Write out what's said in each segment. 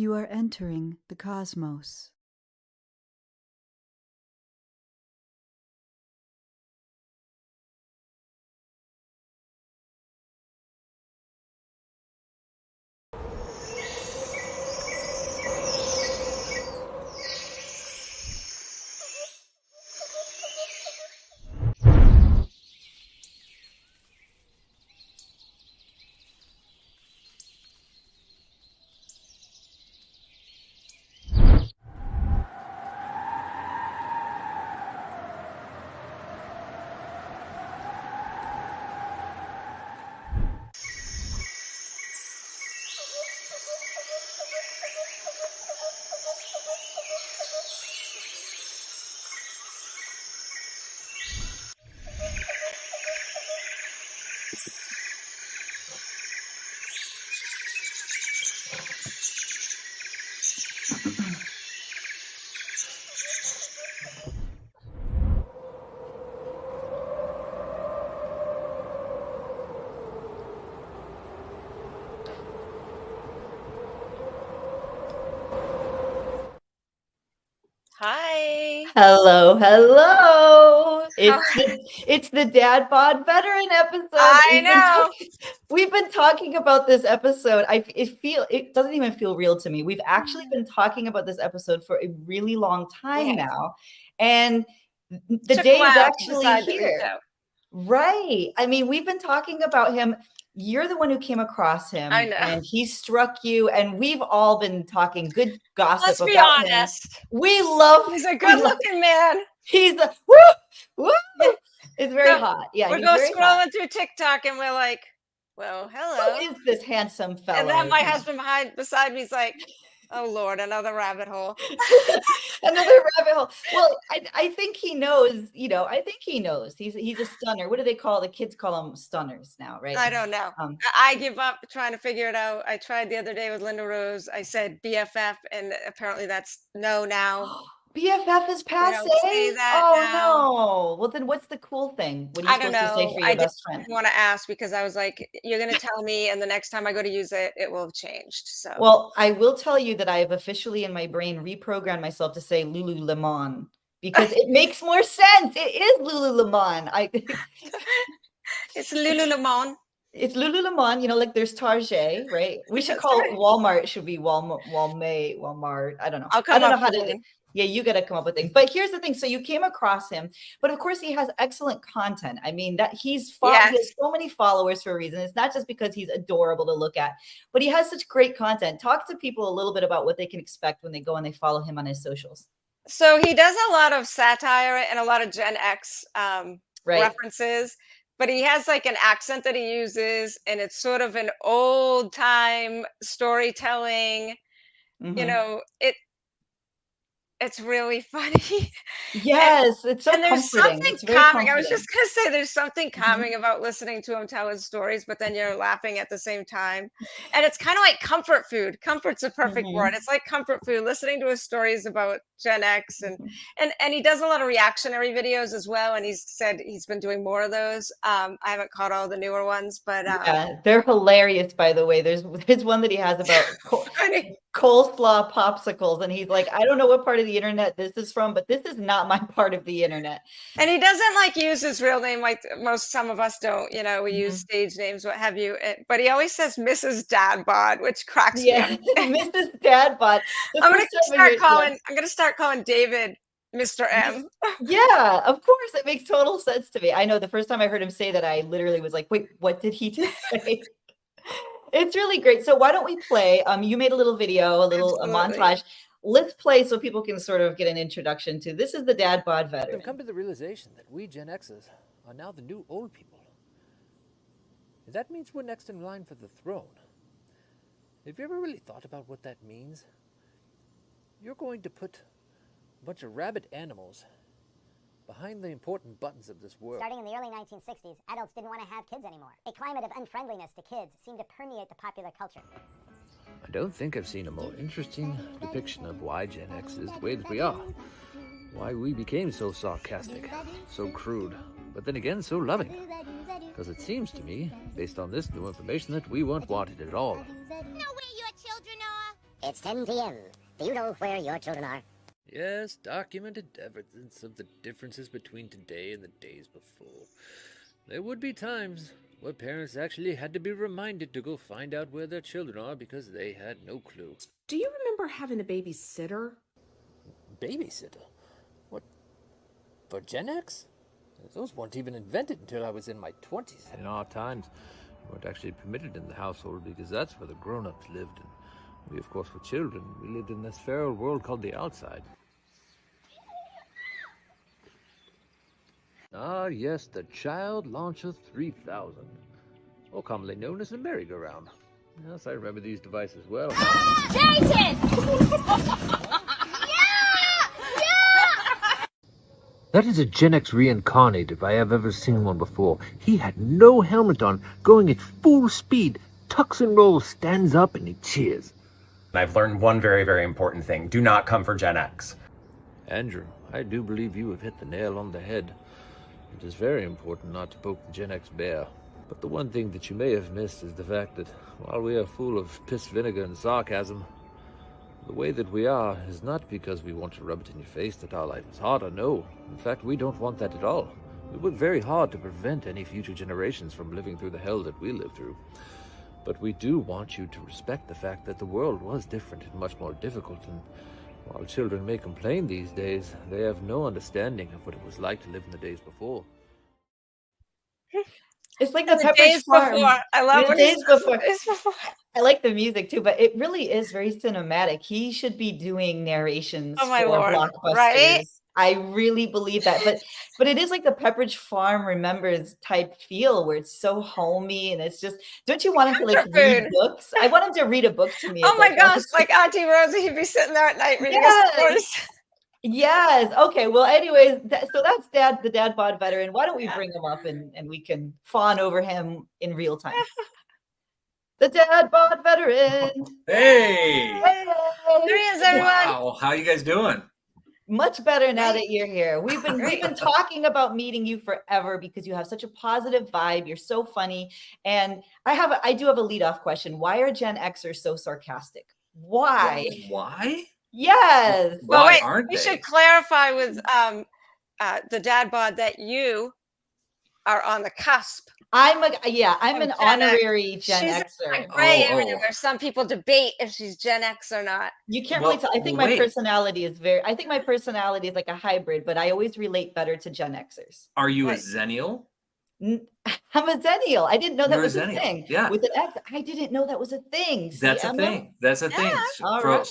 You are entering the cosmos. Hi. Hello, hello. It's the Dadbod Veteran episode. I know. We've been talking about this episode. It doesn't even feel real to me. We've actually been talking about this episode for a really long time now. And the day is actually here. Right. I mean, we've been talking about him. You're the one who came across him. I know. And he struck you, and we've all been talking good gossip Let's be about honest. him. We love He's a good-looking man. He's a woo. It's very hot. Yeah, we're going scrolling through TikTok, and we're like, "Well, hello. Who is this handsome fellow?" And then my husband beside me is like, "Oh Lord, another rabbit hole." Another rabbit hole. Well, I think he knows. You know, I think he knows. He's a stunner. What do they call the kids? Call them stunners now, right? I don't know. I give up trying to figure it out. I tried the other day with Linda Rose. I said BFF, and apparently that's no now. BFF is passe. Oh no! Well, then what's the cool thing? What are you supposed to say for your best friend? I didn't want to ask because I was like, "You're going to tell me, and the next time I go to use it, it will have changed." So, well, I will tell you that I have officially in my brain reprogrammed myself to say Lululemon because it makes more sense. It is Lululemon. It's Lululemon. It's Lululemon, you know, like there's Target, right? We should call Walmart. It should be Walmart. I don't know. I don't know how to. Yeah, you got to come up with things. But here's the thing. So you came across him, but of course he has excellent content. I mean, that he has so many followers for a reason. It's not just because he's adorable to look at, but he has such great content. Talk to people a little bit about what they can expect when they go and they follow him on his socials. So he does a lot of satire and a lot of Gen X references. But he has like an accent that he uses, and it's sort of an old time storytelling. You know, it's really funny. Yes, it's so there's comforting. Something calming. I was just gonna say there's something calming about listening to him tell his stories, but then you're laughing at the same time. And it's kind of like comfort food. Comfort's a perfect word. It's like comfort food. Listening to his stories about Gen X and he does a lot of reactionary videos as well. And he's said he's been doing more of those. I haven't caught all the newer ones, but yeah, they're hilarious. By the way, there's one that he has about coleslaw popsicles, and he's like, I don't know what part of the internet this is from, but this is not my part of the internet. And he doesn't like use his real name like some of us don't. You know, we use stage names, what have you. But he always says Mrs. Dadbod, which cracks me up. Mrs. Dadbod. I'm gonna start calling David Mr. M. Yeah, of course. It makes total sense to me. I know the first time I heard him say that, I literally was like, wait, what did he just say? It's really great. So why don't we play? You made a little video, a montage. Let's play so people can sort of get an introduction to this is the Dadbod Veteran. I've come to the realization that we Gen Xers are now the new old people. That means we're next in line for the throne. Have you ever really thought about what that means? You're going to put a bunch of rabid animals behind the important buttons of this world. Starting in the early 1960s, adults didn't want to have kids anymore. A climate of unfriendliness to kids seemed to permeate the popular culture. I don't think I've seen a more interesting depiction of why Gen X is the way that we are. Why we became so sarcastic, so crude, but then again so loving. Because it seems to me, based on this new information, that we weren't wanted at all. Know where your children are? It's 10 p.m. Do you know where your children are? Yes, documented evidence of the differences between today and the days before. There would be times where parents actually had to be reminded to go find out where their children are because they had no clue. Do you remember having a babysitter? Babysitter? What? For Gen X? Those weren't even invented until I was in my 20s. In our times, we weren't actually permitted in the household because that's where the grown-ups lived. And we, of course, were children. We lived in this feral world called the outside. Ah, yes, the Child Launcher 3000, or commonly known as the merry-go-round. Yes, I remember these devices well. Jason! That is a Gen X reincarnated if I have ever seen one before. He had no helmet on, going at full speed, tucks and rolls, stands up, and he cheers. I've learned one very, very important thing. Do not come for Gen X. Andrew, I do believe you have hit the nail on the head. It is very important not to poke the Gen X bear. But the one thing that you may have missed is the fact that while we are full of piss vinegar and sarcasm, the way that we are is not because we want to rub it in your face that our life is harder. No, in fact, we don't want that at all. We work very hard to prevent any future generations from living through the hell that we lived through. But we do want you to respect the fact that the world was different and much more difficult, and while children may complain these days, they have no understanding of what it was like to live in the days before. It's like the The Pepperidge days Farm. before. I love The when days he's before. days before. I like the music too, but it really is very cinematic. He should be doing narrations Oh my for Lord, blockbusters. right? I really believe that. But it is like the Pepperidge Farm Remembers type feel where it's so homey and it's just, don't you want him to like Comfort read food. books? I want him to read a book to me. Oh as my I go gosh, to like sleep. Auntie Rosie, he'd be sitting there at night reading us Yes. stories. Yes. Okay. Well, anyways, so that's the Dadbod Veteran. Why don't we bring him up and we can fawn over him in real time? The Dadbod Veteran. Hey! There he is, everyone. Wow, how you guys doing? Much better now Great. that you're here. We've been Great. talking about meeting you forever because you have such a positive vibe. You're so funny. And I do have a leadoff question. Why are Gen Xers so sarcastic? Why? Why? Yes. Well, Why wait, aren't we they? should clarify with the dad bod that you are on the cusp. I'm Of an Gen X. honorary Gen She's Xer. a gray Oh, area oh. where some people debate if she's Gen X or not. You can't Well, really tell. I think well, my wait. personality is like a hybrid, but I always relate better to Gen Xers. Are you a Right. Zennial? I'm a Zennial. I didn't know that You're a was a Zennial, thing. yeah. With an X, I didn't know that was a thing. See, That's a Emma? thing. That's a thing. Yeah. All So, right.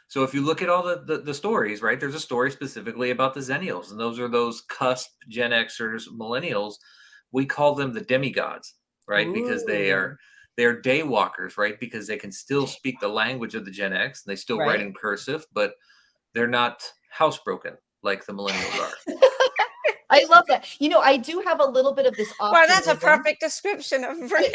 so if you look at all the stories, right? There's a story specifically about the Zennials, and those are those cusp Gen Xers, millennials. We call them the demigods, right? Because they're day walkers, right? Because they can still speak the language of the Gen X, and they still write Right. in cursive, but they're not housebroken like the millennials are. I love that. You know, I do have a little bit of this optimism. Well, that's a perfect description of Renee.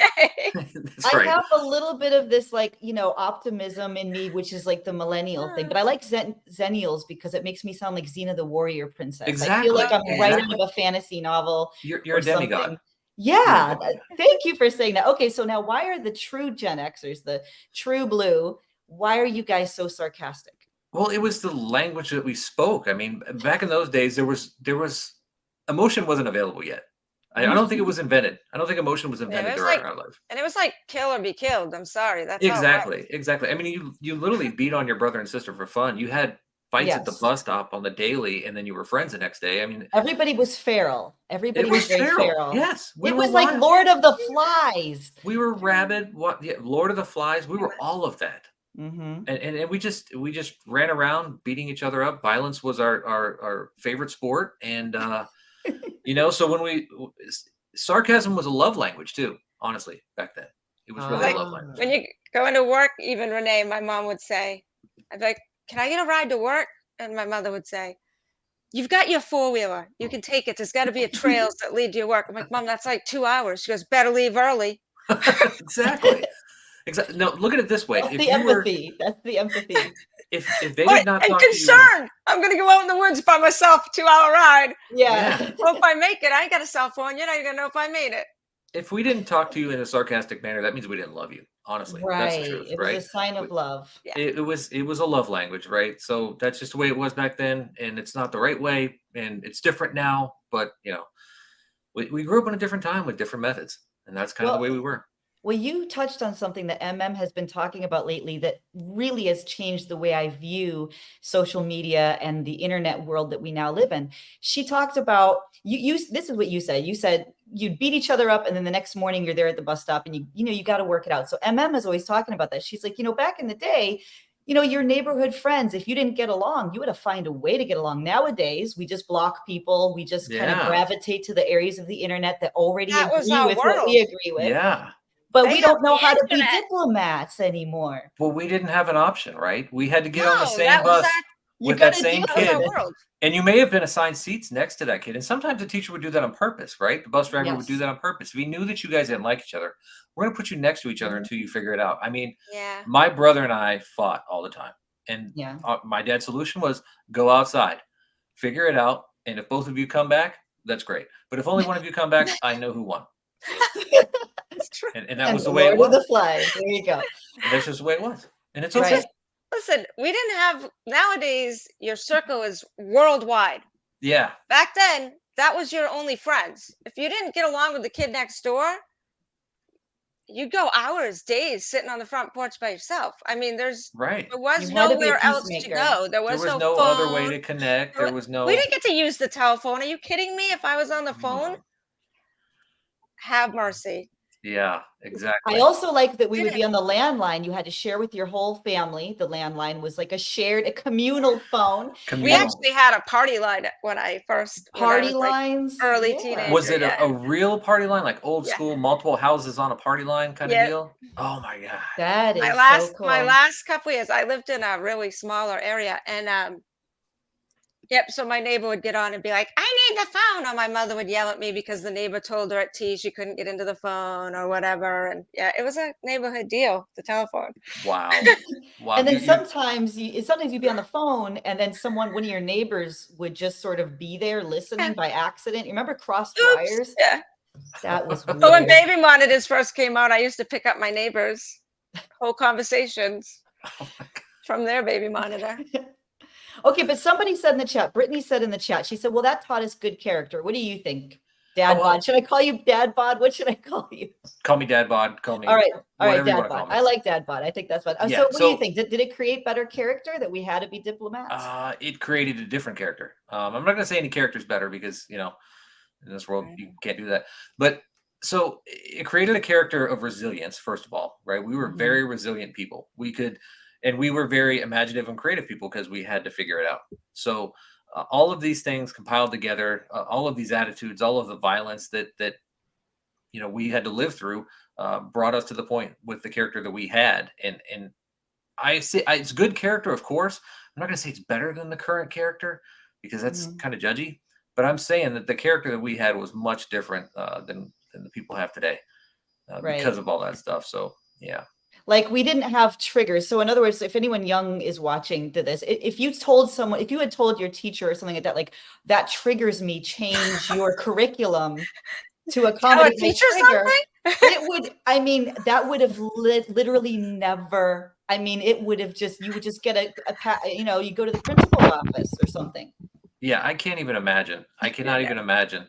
That's I right. have a little bit of this, like, you know, optimism in me, which is like the millennial thing. But I like Zennials because it makes me sound like Xena the Warrior Princess. I feel like I'm Exactly. right out of a fantasy novel. You're a or something. demigod. Yeah. Thank you for saying that. Okay, so now why are the true Gen Xers, the true blue, why are you guys so sarcastic? Well, it was the language that we spoke. I mean, back in those days, there was emotion wasn't available yet. I don't think it was invented. I don't think emotion was invented was during like- our life. And it was like kill or be killed. I'm sorry. That's how it Exactly, was. exactly. I mean, you literally beat on your brother and sister for fun. You had fights at the Yes. bus stop on the daily, and then you were friends the next day. I mean, Everybody was feral. Everybody it was was very feral. feral. Yes, we It were was like wild. Lord of the Flies. We were rabid. What? Yeah, Lord of the Flies. We were all of that. Mm-hmm. And we just ran around beating each other up. Violence was our favorite sport, and you know, so when sarcasm was a love language too. Honestly, back then it was really a love language. When you go into work, even Renee, my mom would say, I'd be like, can I get a ride to work? And my mother would say, you've got your four-wheeler. You can take it. There's got to be a trails that lead to your work. I'm like, Mom, that's like 2 hours. She goes, better leave early. Exactly. Exactly. No, look at it this way. That's If the you were, empathy. That's the empathy. if they What? did not And talk to you, concerned. I'm going to go out in the woods by myself, 2-hour ride. Yeah. Well, if I make it, I ain't got a cell phone. You're not even going to know if I made it. If we didn't talk to you in a sarcastic manner, that means we didn't love you. Honestly, that's the Right. truth, It was a right? sign of love. Yeah. It was a love language, right? So that's just the way it was back then, and it's not the right way, and it's different now. But we grew up in a different time with different methods, and that's kind of the Well, way we were. Well, you touched on something that has been talking about lately that really has changed the way I view social media and the internet world that we now live in. She talked about this is what you said. You said you'd beat each other up and then the next morning you're there at the bus stop and you got to work it out. So is always talking about that. She's like, back in the day, your neighborhood friends, if you didn't get along, you would have find a way to get along. Nowadays, we just block people. We just kind of Yeah. gravitate to the areas of the internet that already That was agree our with what we world. agree with. Yeah. But They we have don't know the how to be internet. diplomats anymore. Well, we didn't have an option, right? We had to get on the No, same that was bus You with that gotta same deal That was with our kid. it. world. And you may have been assigned seats next to that kid. And sometimes the teacher would do that on purpose, right? The bus driver would do Yes. that on purpose. If he knew that you guys didn't like each other, we're going to put you next to each other Mhm. until you figure it out. I mean, Yeah. my brother and I fought all the time. And Yeah. my dad's solution was go outside, figure it out. And if both of you come back, that's great. But if only one of you come back, I know who won. It's true. And that And was the the way it Lord of the was. Flies. There you go. And that's just the way it was. And it's Right. okay. Listen, we didn't have nowadays your circle is worldwide. Yeah. Back then, that was your only friends. If you didn't get along with the kid next door, you'd go hours, days sitting on the front porch by yourself. I mean, Right. there was You had to be a nowhere else to peacemaker. go. There There was was no no phone. other way to connect. There was We no. didn't get to use the telephone. Are you kidding me? If I was on the phone, have mercy. Yeah, exactly. I also like that we would be Didn't. on the landline. You had to share with your whole family. The landline was like a communal phone. We Communal. actually had a party line when I Party was like lines. early Yeah. teenager. Was it yeah. a real party line, like old Yeah. school, multiple houses on a party line kind of Yeah. deal? Oh my God. That is so cool. My last couple years, I lived in a really smaller area, and so my neighbor would get on and be like, "I need the phone," or my mother would yell at me because the neighbor told her at tea she couldn't get into the phone or whatever. And yeah, it was a neighborhood deal, the telephone. Wow. Wow. And then You- sometimes you'd be on the phone and then one of your neighbors would just sort of be there listening by accident. You remember crossed Oops. wires? Yeah. That was weird. But when baby monitors first came out, I used to pick up my neighbors' whole conversations Oh my God. from their baby monitor. Okay, but somebody said in the chat, Brittany said in the chat, she said, well, that taught us good character. What do you think? Dadbod. well- Should I call you Dadbod? What should I call you? Call me Dadbod. Call me. All right, whatever you wanna call Dadbod. me. I like Dadbod. I think that's fun. Yeah, So what do you so- think? Did it create better character that we had to be diplomats? It created a different character. I'm not going to say any character's better because, in this world, you can't do that. But so it created a character of resilience, first of all, right? We were Mhm. very resilient people. And we were very imaginative and creative people because we had to figure it out. So all of these things compiled together, all of these attitudes, all of the violence that we had to live through, brought us to the point with the character that we had. And I say it's good character, of course. I'm not going to say it's better than the current character because that's kind of judgy. But I'm saying that the character that we had was much different than the people have today because of all that stuff. So yeah. Like we didn't have triggers. So in other words, if anyone young is watching to this, if you had told your teacher or something like that, like that triggers me, change your curriculum to accommodate my teacher trigger, something? that would have literally never, it would have you would just get you go to the principal's office or something. Yeah, I can't even imagine. I cannot even imagine.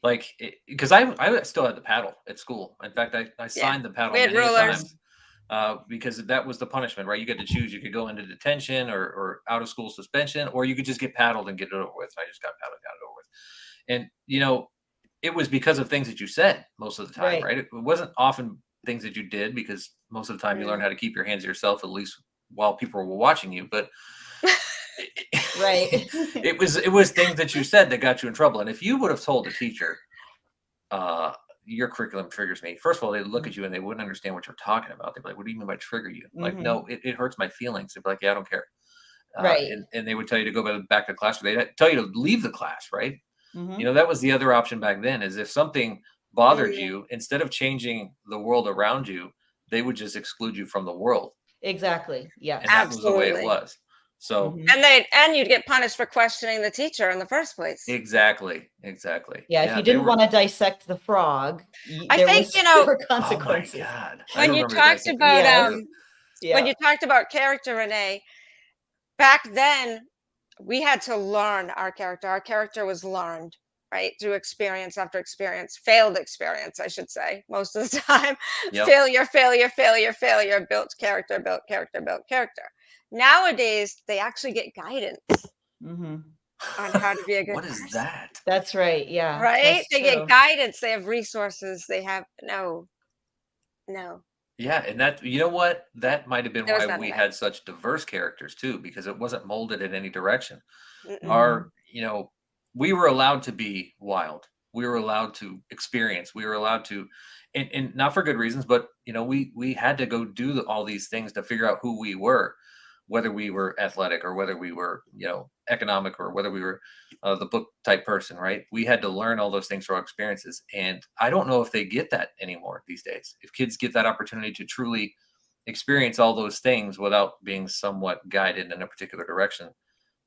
Like, because I still had the paddle at school. In fact, I signed the paddle We had many rulers. times. Because that was the punishment, right? You get to choose. You could go into detention or out of school suspension, or you could just get paddled and get it over with. I just got paddled, got it over with. And, it was because of things that you said most of the time, right? It wasn't often things that you did because most of the time you learn how to keep your hands to yourself, at least while people were watching you. But Right. it was things that you said that got you in trouble. And if you would have told a teacher, your curriculum triggers me. First of all, they'd look at you and they wouldn't understand what you're talking about. They'd be like, what do you mean by trigger you? Like, no, it hurts my feelings. They'd be like, yeah, I don't care. Right. And they would tell you to go back to the class. Or they'd tell you to leave the class, right? Mhm. That was the other option back then is if something bothered you, instead of changing the world around you, they would just exclude you from the world. Exactly. Yes. And that was the way it was. So and you'd get punished for questioning the teacher in the first place. exactly. Yeah, if you didn't want to dissect the frog, I there think, were consequences. Oh my God. When you talked about when you talked about character, Renee, back then we had to learn our character. Our character was learned, right? Through experience after experience, failed experience, I should say, most of the time. Failure, failure, failure, failure, built character, built character, built character. Nowadays, they actually get guidance on how to be a good What person. is that? That's right. Yeah. Right? They get guidance. They have resources. They have no. Yeah, and that, you know what? That might have been There was why none we of that. had such diverse characters too, because it wasn't molded in any direction. Mm-mm. We were allowed to be wild. We were allowed to experience. We were allowed to, and not for good reasons, but we had to go do all these things to figure out who we were, whether we were athletic or whether we were, economic, or whether we were the book type person, right? We had to learn all those things through our experiences. And I don't know if they get that anymore these days. If kids get that opportunity to truly experience all those things without being somewhat guided in a particular direction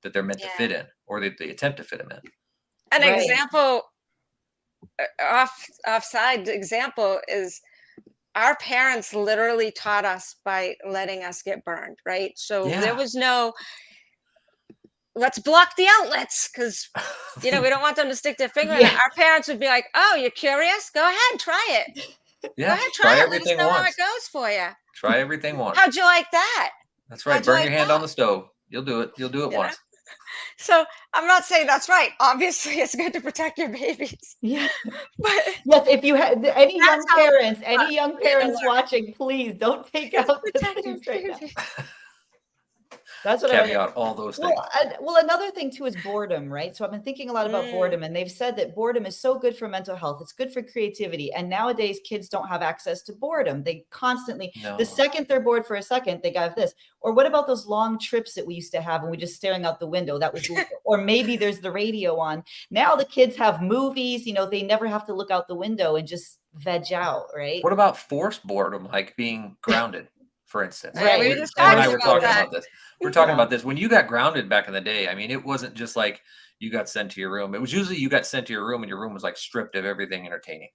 that they're meant to fit in, or they attempt to fit them in. An example, offside example is our parents literally taught us by letting us get burned, right? So there was no, let's block the outlets because, we don't want them to stick their finger in it. Our parents would be like, oh, you're curious? Go ahead, try it. Yeah, go ahead, try it. Let us everything know how once. it goes for you. Try everything once. How'd you like that? That's right. Burn your hand on the stove. You'll do it. You'll do it once. So I'm not saying that's right. Obviously, it's good to protect your babies. Yeah. But yes, if you have any young parents watching, please don't take out the things right now. That's what caveat all those things. Well, another thing too is boredom, right? So I've been thinking a lot about boredom, and they've said that boredom is so good for mental health. It's good for creativity. And nowadays kids don't have access to boredom. They constantly, the second they're bored for a second, they got this. Or what about those long trips that we used to have when we just staring out the window? That was, or maybe there's the radio on. Now the kids have movies, they never have to look out the window and just veg out, right? What about forced boredom, like being grounded? For instance, right? We were talking about this. We're talking about this. When you got grounded back in the day, I mean, it wasn't just like you got sent to your room. It was usually you got sent to your room and your room was like stripped of everything entertaining.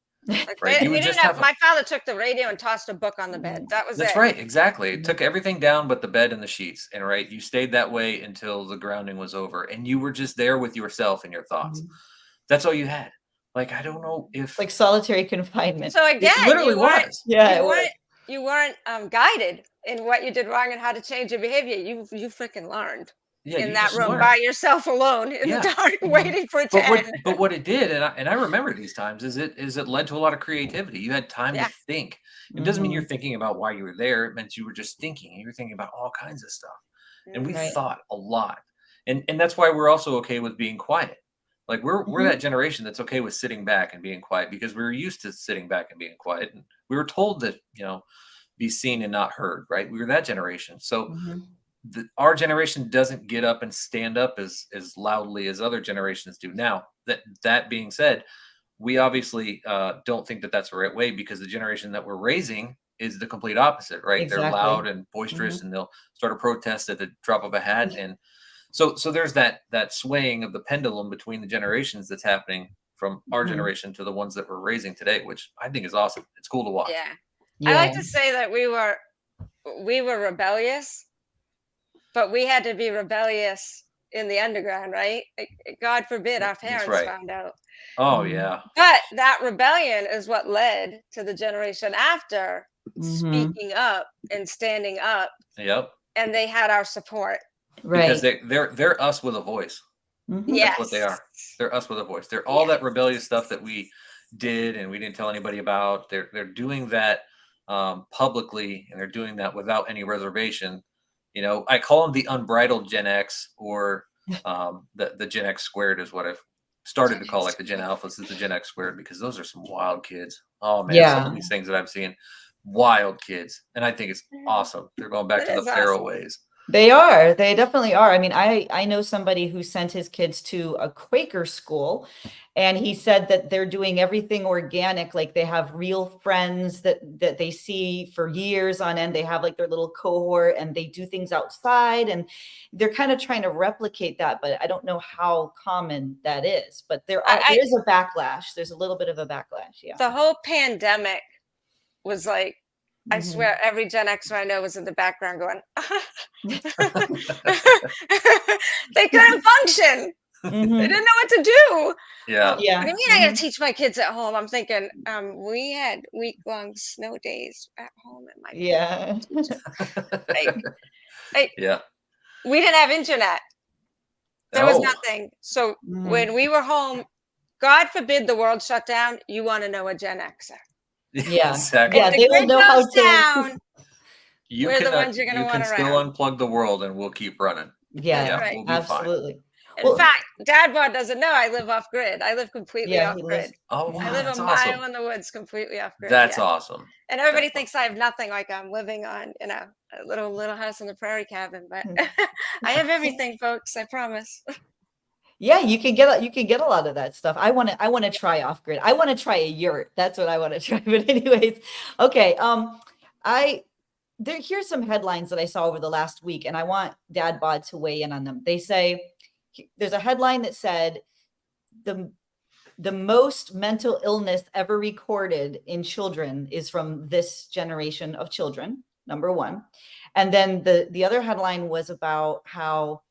Right? You didn't have, my father took the radio and tossed a book on the bed. That was That's right. Exactly. It took everything down but the bed and the sheets. And right, you stayed that way until the grounding was over. And you were just there with yourself and your thoughts. That's all you had. Like, I don't know if like solitary confinement. So again, it literally was. Yeah, you weren't guided in what you did wrong and how to change your behavior. You freaking learned in that room by yourself alone in the dark, waiting for it to end. But what it did, and I remember these times, is it led to a lot of creativity. You had time to think. It doesn't mean you're thinking about why you were there. It meant you were just thinking. You were thinking about all kinds of stuff. And we thought a lot. And that's why we're also okay with being quiet. Like we're that generation that's okay with sitting back and being quiet because we were used to sitting back and being quiet. And we were told that, be seen and not heard, right? We were that generation. So our generation doesn't get up and stand up as loudly as other generations do. Now, that being said, we obviously don't think that that's the right way because the generation that we're raising is the complete opposite, right? Exactly. They're loud and boisterous and they'll start a protest at the drop of a hat. And so there's that swaying of the pendulum between the generations that's happening from our generation to the ones that we're raising today, which I think is awesome. It's cool to watch. I like to say that we were rebellious, but we had to be rebellious in the underground, right? God forbid our parents found out. Oh yeah. But that rebellion is what led to the generation after speaking up and standing up. Yep. And they had our support. Right. Because they're us with a voice. That's what they are. They're us with a voice. They're all that rebellious stuff that we did and we didn't tell anybody about. They're doing that publicly, and they're doing that without any reservation. I call them the unbridled Gen X, or the Gen X squared is what I've started to call, like the Gen Alphas is the Gen X squared, because those are some wild kids. Oh man, some of these things that I've seen, wild kids, and I think it's awesome. They're going back to the Pharaoh ways. They are. They definitely are. I mean, I know somebody who sent his kids to a Quaker school, and he said that they're doing everything organic. Like they have real friends that they see for years on end. They have like their little cohort, and they do things outside, and they're kind of trying to replicate that. But I don't know how common that is. But there is a backlash. There's a little bit of a backlash. Yeah. The whole pandemic was like, I Mhm. swear every Gen Xer I know was in the background going, they couldn't function. They Mhm. didn't know what to do. Yeah. What do Yeah. you mean I gotta Mhm. teach my kids at home? I'm thinking, we had week-long snow days at home and my Yeah. like, like Yeah. we didn't have internet. There was Oh, nothing. So Mhm. when we were home, God forbid the world shut down, you want to know a Gen Xer. Yeah. exactly. If Yeah. the They will grid know goes how to. down, You we're the can ones you're gonna you want can still around. unplug the world and we'll keep running. That's Yeah. Yeah, right. we'll be fine. Absolutely. In Well, fact, Dadbod doesn't know I live off grid. I live completely yeah. off He lives. grid. Oh I wow, live Yeah. a that's awesome. mile in the woods, completely off grid. That's Yeah. awesome. And everybody That's thinks I have nothing, like I'm living on, a little house in the prairie cabin, but I have everything, folks, I promise. Yeah, you can get a lot of that stuff. I want to try off grid. I want to try a yurt. That's what I want to try. But anyways, okay. Here's some headlines that I saw over the last week, and I want Dad Bod to weigh in on them. They say there's a headline that said the most mental illness ever recorded in children is from this generation of children, number one. And then the other headline was about how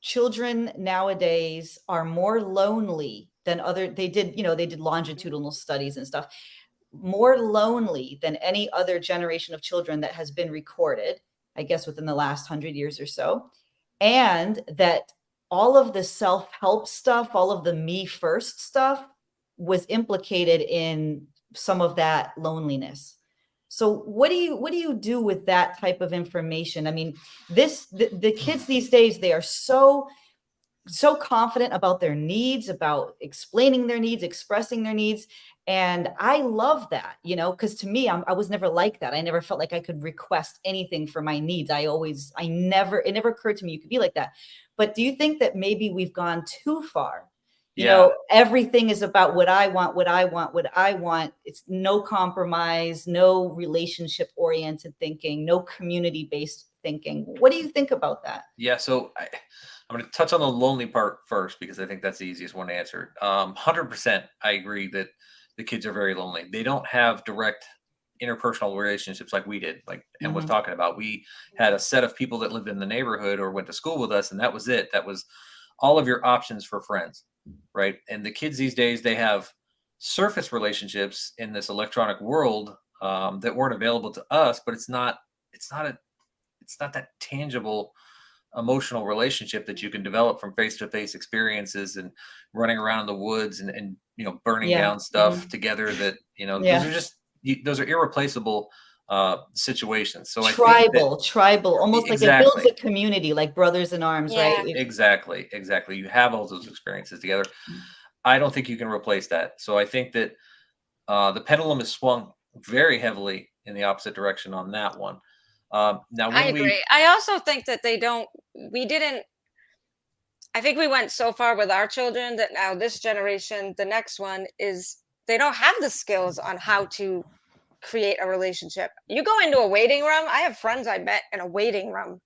children nowadays are more lonely than they did longitudinal studies and stuff, more lonely than any other generation of children that has been recorded, I guess within the last 100 years or so. And that all of the self-help stuff, all of the me first stuff was implicated in some of that loneliness. So what do you do with that type of information? I mean, the kids these days, they are so confident about their needs, about explaining their needs, expressing their needs. And I love that, because to me, I was never like that. I never felt like I could request anything for my needs. it never occurred to me you could be like that. But do you think that maybe we've gone too far? Everything is about what I want, what I want, what I want. It's no compromise, no relationship oriented thinking, no community based thinking. What do you think about that? Yeah, so I'm going to touch on the lonely part first because I think that's the easiest one to answer. 100%, I agree that the kids are very lonely. They don't have direct interpersonal relationships like we did, like Em was talking about. We had a set of people that lived in the neighborhood or went to school with us, and that was it. That was all of your options for friends, right? And the kids these days, they have surface relationships in this electronic world that weren't available to us, but it's not that tangible emotional relationship that you can develop from face-to-face experiences and running around in the woods and burning down stuff together that those are irreplaceable situations. So I think that tribal, almost like it builds a community, like brothers in arms, right? Exactly. You have all those experiences together. I don't think you can replace that. So I think that the pendulum is swung very heavily in the opposite direction on that one. Now, I agree. I also think that I think we went so far with our children that now this generation, the next one they don't have the skills on how to create a relationship. You go into a waiting room. I have friends I met in a waiting room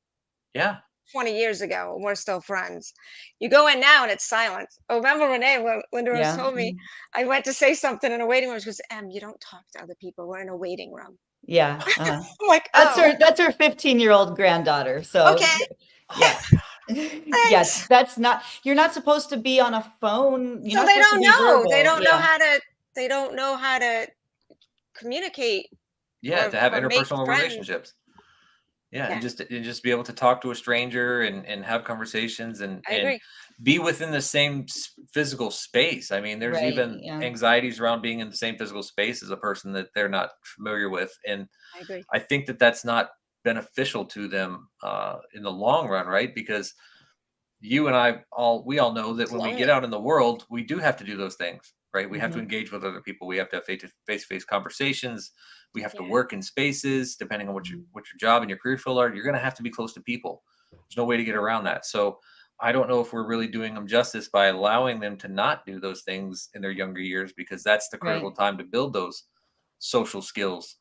yeah, 20 years ago, and we're still friends. You go in now and it's silent. Oh, remember Renee, when Linda told me, I went to say something in a waiting room. She goes, you don't talk to other people. We're in a waiting room. Yeah. I'm like, that's her 15-year-old granddaughter. So okay. Yeah. Yes, you're not supposed to be on a phone. You're So not supposed to be verbal. they don't know how to communicate. To have or make interpersonal friends. relationships. And just be able to talk to a stranger and have conversations and be within the same physical space. I mean, there's even anxieties around being in the same physical space as a person that they're not familiar with. And I agree. I think that that's not beneficial to them in the long run, right? Because you and we all know that when we get out in the world, we do have to do those things, right? We have to engage with other people. We have to have face-to-face conversations. We have to work in spaces, depending on what your job and your career field are. You're going to have to be close to people. There's no way to get around that. So I don't know if we're really doing them justice by allowing them to not do those things in their younger years, because that's the critical time to build those social skills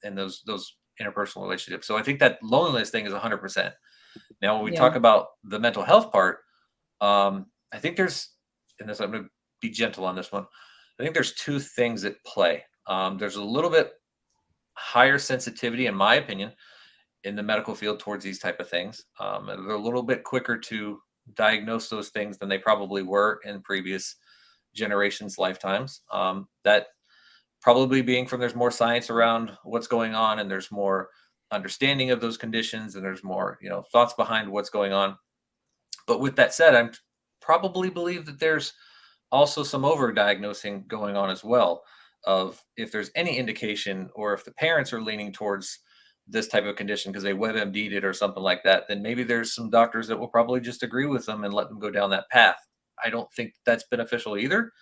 and those interpersonal relationships. So I think that loneliness thing is 100%. Now, when we talk about the mental health part, I think there's, and this, I'm going to be gentle on this one. I think there's two things at play. There's a little bit higher sensitivity, in my opinion, in the medical field towards these type of things. They're a little bit quicker to diagnose those things than they probably were in previous generations' lifetimes. That probably being from there's more science around what's going on, and there's more understanding of those conditions, and there's more, thoughts behind what's going on. But with that said, I probably believe that there's also some over-diagnosing going on as well, of if there's any indication, or if the parents are leaning towards this type of condition because they WebMD'd it or something like that, then maybe there's some doctors that will probably just agree with them and let them go down that path. I don't think that's beneficial either,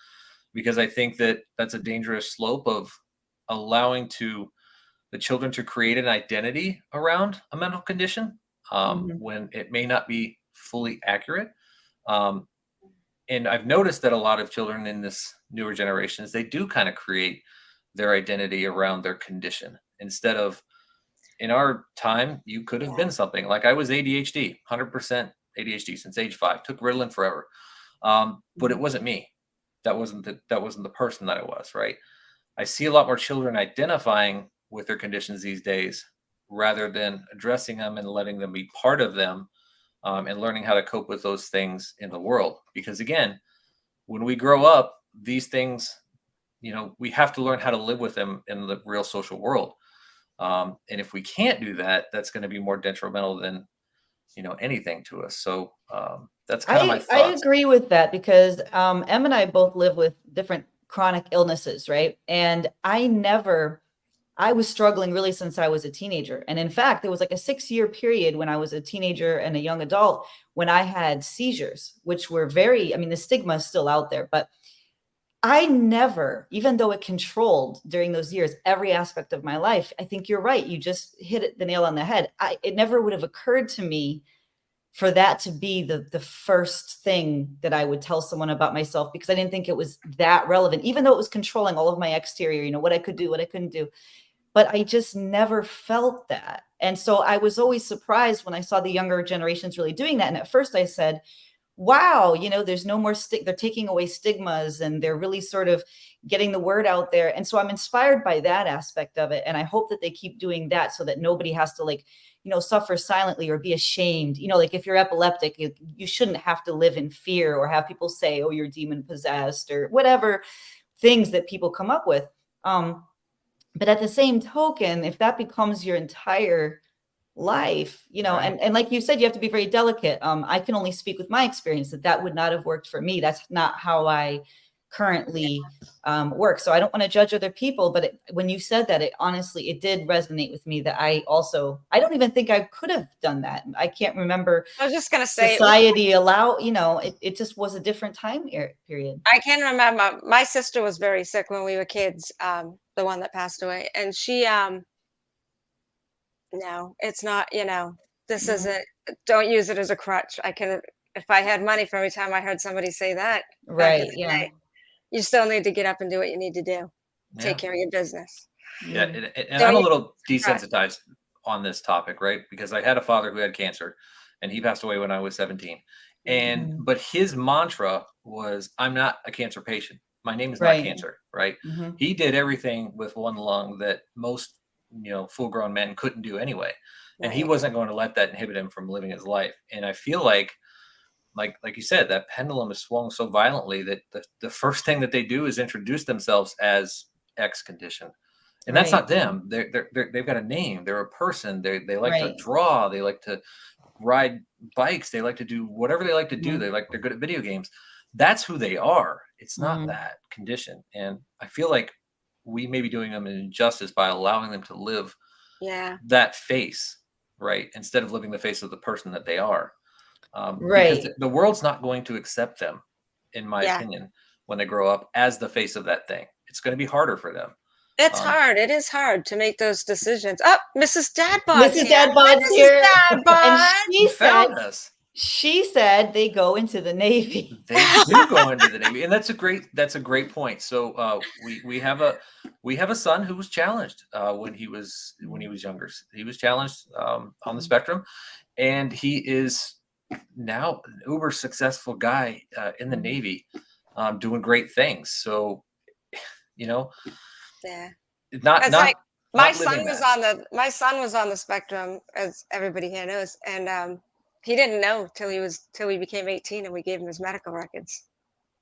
because I think that that's a dangerous slope of allowing the children to create an identity around a mental condition when it may not be fully accurate. And I've noticed that a lot of children in this newer generations, they do kind of create their identity around their condition, instead of, in our time, you could have been something. Like, I was ADHD, 100% ADHD since age 5, took Ritalin forever. But it wasn't me. That wasn't the person that I was, right? I see a lot more children identifying with their conditions these days, rather than addressing them and letting them be part of them, and learning how to cope with those things in the world. Because again, when we grow up, these things, we have to learn how to live with them in the real social world. And if we can't do that, that's going to be more detrimental than, anything to us. So that's kind of my thoughts. I agree with that, because Em and I both live with different chronic illnesses, right? And I was struggling really since I was a teenager. And in fact, there was like a 6-year period when I was a teenager and a young adult when I had seizures, which were the stigma is still out there, but I never, even though it controlled during those years every aspect of my life, I think you're right. You just hit the nail on the head. It never would have occurred to me for that to be the first thing that I would tell someone about myself, because I didn't think it was that relevant, even though it was controlling all of my exterior, what I could do, what I couldn't do. But I just never felt that. And so I was always surprised when I saw the younger generations really doing that. And at first I said, wow, there's no more they're taking away stigmas, and they're really sort of getting the word out there. And so I'm inspired by that aspect of it. And I hope that they keep doing that, so that nobody has to suffer silently or be ashamed. Like, if you're epileptic, you shouldn't have to live in fear or have people say, oh, you're demon possessed, or whatever things that people come up with. But at the same token, if that becomes your entire life, Right. and like you said, you have to be very delicate. I can only speak with my experience that would not have worked for me. That's not how I currently work. So I don't want to judge other people, but when you said that, it did resonate with me, that I don't even think I could have done that. I can't remember. I was just going to say, society it just was a different time period. I can remember my sister was very sick when we were kids. The one that passed away, and she, no, it's not, this isn't, don't use it as a crutch. If I had money for every time I heard somebody say that, Right. Yeah. you still need to get up and do what you need to do. Take care of your business. Yeah. And I'm a little desensitized on this topic, right? Because I had a father who had cancer, and he passed away when I was 17. But his mantra was, I'm not a cancer patient. My name is not cancer, right? He did everything with one lung that most, full-grown men couldn't do anyway. And he wasn't going to let that inhibit him from living his life. And I feel like you said, that pendulum is swung so violently that the first thing that they do is introduce themselves as X condition. And that's not them. They've got a name. They're a person. They like to draw. They like to ride bikes. They like to do whatever they like to do. They're good at video games. That's who they are. It's not that condition. And I feel like we may be doing them an injustice by allowing them to live that face, right? Instead of living the face of the person that they are. Because the world's not going to accept them, in my opinion, when they grow up as the face of that thing. It's going to be harder for them. It's hard. It is hard to make those decisions. Oh, Mrs. Dadbod's Mrs. here. Hi, Dadbod's Mrs. here. And Dadbod. You found us. she said they go into the Navy. They do go into the Navy, and that's a great point. So we have a son who was challenged when he was younger. He was challenged on the spectrum, and he is now an uber successful guy in the Navy, doing great things. So, Yeah. not like my not son living was that. my son was on the spectrum, as everybody here knows, and he didn't know till he became 18, and we gave him his medical records.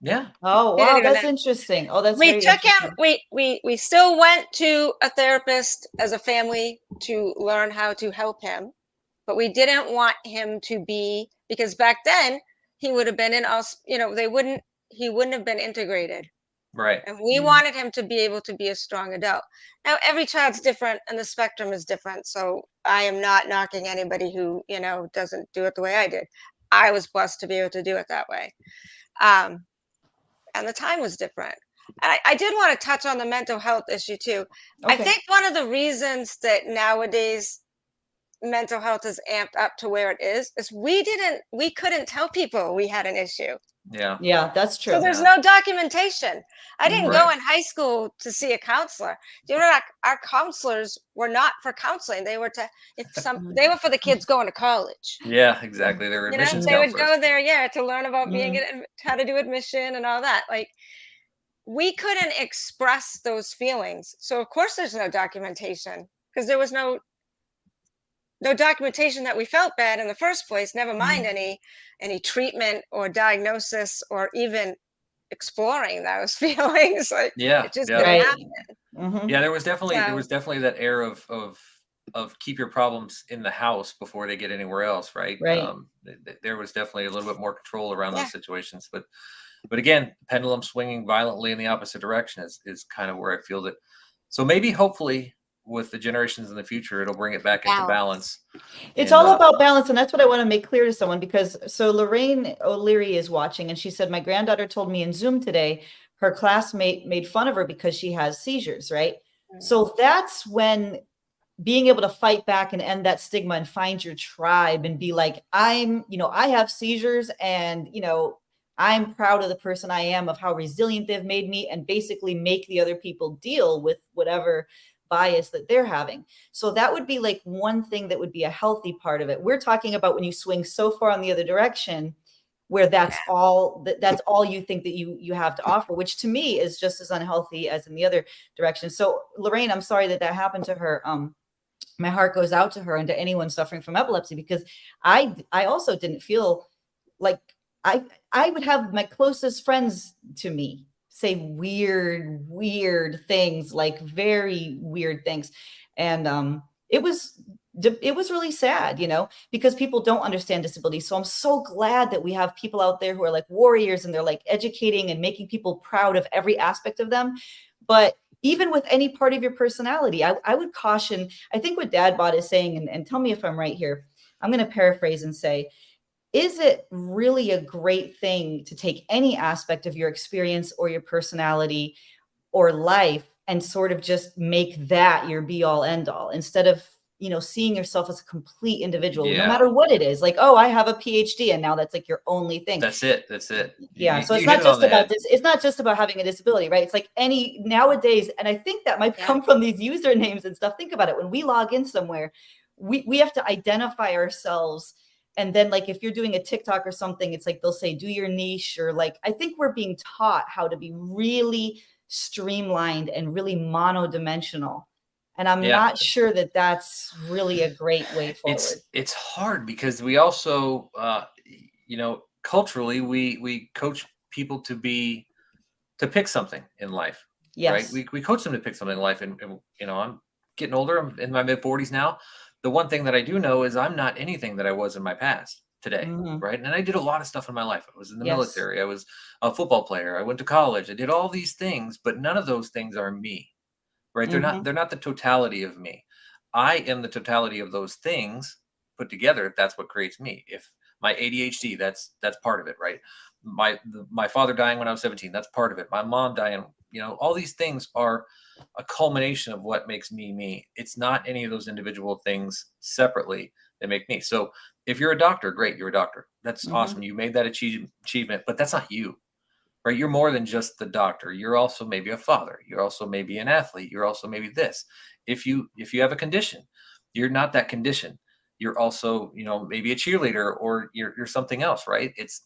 Yeah. Oh, He didn't wow, even that's know. interesting. Oh, that's We very took him. interesting. We still went to a therapist as a family to learn how to help him, but we didn't want him to be, because back then he would have been in us. He wouldn't have been integrated. Right. And we wanted him to be able to be a strong adult. Now, every child's different and the spectrum is different. So I am not knocking anybody who, doesn't do it the way I did. I was blessed to be able to do it that way. And the time was different. And I did want to touch on the mental health issue too. I Okay. think one of the reasons that nowadays mental health is amped up to where it is we couldn't tell people we had an issue. Yeah. Yeah, that's true. So there's no documentation. I didn't go Right. in high school to see a counselor. Do you know our counselors were not for counseling. They were they were for the kids going to college. Yeah, exactly. They're admissions They would counselors. go there, to learn about Mm. how to do admission and all that. Like, we couldn't express those feelings. So of course there's no documentation, because there was no documentation that we felt bad in the first place, never mind any treatment or diagnosis or even exploring those feelings. Like, Yeah. it just Yeah. didn't Right. happen. Mhm. Yeah, there was definitely So that air of keep your problems in the house before they get anywhere else, right? Right. There was definitely a little bit more control around yeah, those situations, but again, pendulum swinging violently in the opposite direction is kind of where I feel that. So maybe, hopefully, with the generations in the future, it'll bring it back into balance. It's And all about balance, and that's what I want to make clear to someone, because Lorraine O'Leary is watching, and she said, my granddaughter told me in Zoom today, her classmate made fun of her because she has seizures, right? So that's when being able to fight back and end that stigma and find your tribe and be like, I have seizures, and, I'm proud of the person I am, of how resilient they've made me, and basically make the other people deal with whatever bias that they're having. So that would be like one thing that would be a healthy part of it. We're talking about when you swing so far in the other direction, where that's all you think that you have to offer, which to me is just as unhealthy as in the other direction. So Lorraine, I'm sorry that happened to her. My heart goes out to her and to anyone suffering from epilepsy, because I also didn't feel like I would have my closest friends to me say weird things, like very weird things. And it was really sad, because people don't understand disability. So I'm so glad that we have people out there who are like warriors, and they're like educating and making people proud of every aspect of them. But even with any part of your personality, I would caution, I think what Dadbod is saying, and tell me if I'm right here, I'm going to paraphrase and say, is it really a great thing to take any aspect of your experience or your personality or life and sort of just make that your be all end all, instead of, seeing yourself as a complete individual, no matter what it is? Like, oh, I have a PhD, and now that's like your only thing. That's it. Yeah. So it's not just about this. It's not just about having a disability, right? It's like any nowadays. And I think that might come from these usernames and stuff. Think about it. When we log in somewhere, we have to identify ourselves. And then, like, if you're doing a TikTok or something, it's like they'll say, do your niche, or like, I think we're being taught how to be really streamlined and really monodimensional. And I'm not sure that that's really a great way forward. It's hard, because we also, culturally, we coach people to pick something in life. Yes. Right. We coach them to pick something in life. And I'm getting older. I'm in my mid 40s now. The one thing that I do know is I'm not anything that I was in my past today. Right. And I did a lot of stuff in my life. I was in the military. I was a football player. I went to college. I did all these things, but none of those things are me. Right. They're not the totality of me. I am the totality of those things put together. That's what creates me. If my ADHD, that's part of it. Right. My father dying when I was 17, that's part of it. My mom dying all these things are a culmination of what makes me me. It's not any of those individual things separately that make me. So if you're a doctor, great, you're a doctor. That's awesome. You made that achievement, but that's not you, right? You're more than just the doctor. You're also maybe a father. You're also maybe an athlete. You're also maybe this. If you have a condition, you're not that condition. You're also, maybe a cheerleader, or you're something else, right? It's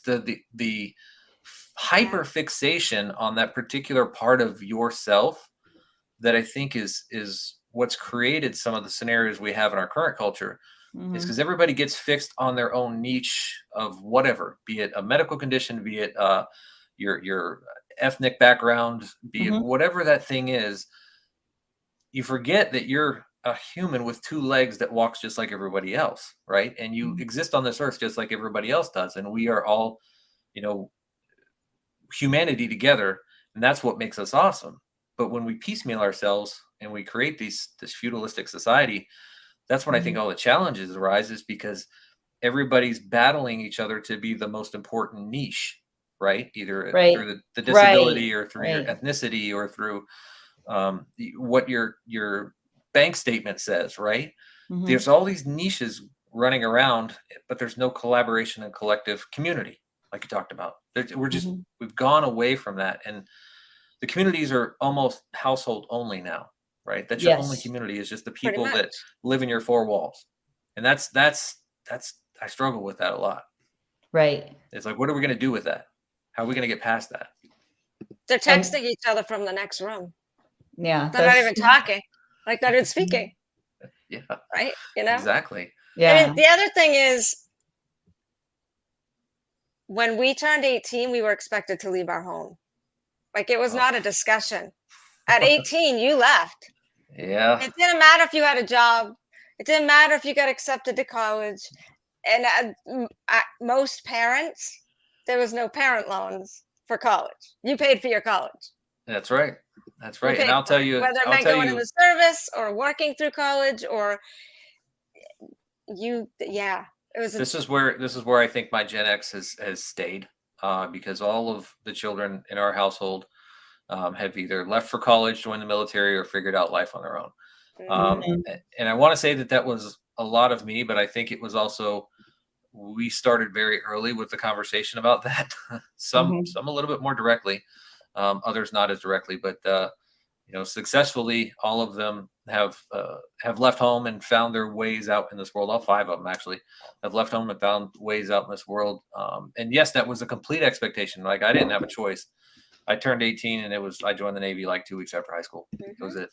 the hyper fixation on that particular part of yourself that I think is what's created some of the scenarios we have in our current culture. Is because everybody gets fixed on their own niche of whatever, be it a medical condition, be it your ethnic background, be it whatever that thing is. You forget that you're a human with two legs that walks just like everybody else, right? And you exist on this earth just like everybody else does. And we are all, humanity together, and that's what makes us awesome. But when we piecemeal ourselves and we create this feudalistic society, that's when I think all the challenges arise, is because everybody's battling each other to be the most important niche, right? Either through the disability or through your ethnicity or through what your bank statement says, right? There's all these niches running around, but there's no collaboration and collective community, like you talked about. We've gone away from that, and the communities are almost household only now, right? That's your only community, is just the people that live in your four walls. And that's I struggle with that a lot. Right. It's like, what are we going to do with that? How are we going to get past that? They're texting each other from the next room. Yeah. They're not even talking, like not even speaking. Yeah. Right. Exactly. Yeah. And the other thing is, when we turned 18, we were expected to leave our home. Like, it was not a discussion. At 18, you left. Yeah. It didn't matter if you had a job. It didn't matter if you got accepted to college. And most parents, there was no parent loans for college. You paid for your college. That's right. That's right. And I'll tell you, whether it meant going in the service or working through college, or this is where I think my Gen X has stayed, because all of the children in our household have either left for college, joined the military, or figured out life on their own. And I want to say that was a lot of me, but I think it was also, we started very early with the conversation about that. Some a little bit more directly, others not as directly, but successfully, all of them have left home and found their ways out in this world. All 5 of them actually have left home and found ways out in this world. And yes, that was a complete expectation. Like, I didn't have a choice. I turned 18 and I joined the Navy like 2 weeks after high school. That was it.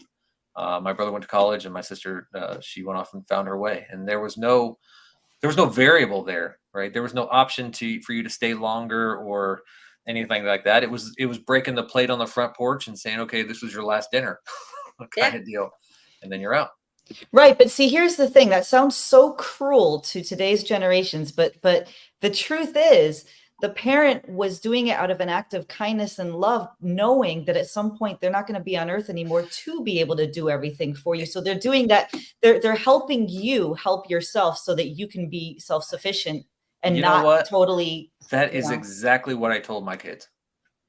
My brother went to college, and my sister, she went off and found her way. And there was no variable there, right? There was no option for you to stay longer or anything like that. It was breaking the plate on the front porch and saying, okay, this was your last dinner kind of deal. And then you're out. Right. But see, here's the thing that sounds so cruel to today's generations. But the truth is, the parent was doing it out of an act of kindness and love, knowing that at some point they're not going to be on earth anymore to be able to do everything for you. So they're doing that. They're helping you help yourself so that you can be self-sufficient and not totally. That is exactly what I told my kids.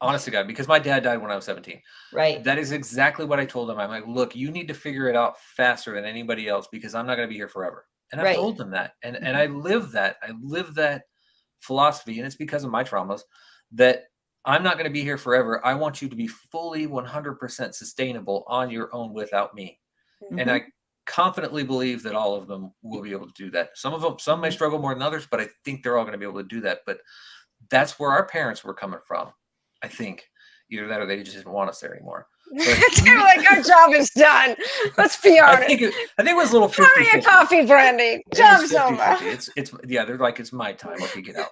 Honest to God, because my dad died when I was 17. Right. That is exactly what I told them. I'm like, look, you need to figure it out faster than anybody else, because I'm not going to be here forever. And I told them that. And I live that. I live that philosophy. And it's because of my traumas that I'm not going to be here forever. I want you to be fully 100% sustainable on your own without me. And I confidently believe that all of them will be able to do that. Some may struggle more than others, but I think they're all going to be able to do that. But that's where our parents were coming from. I think either that or they just didn't want us there anymore. They're like, our job is done. Let's be honest. I think it was a little 50-50. Pour me a coffee, Brandy. Job's over. They're like, it's my time. Okay, get out.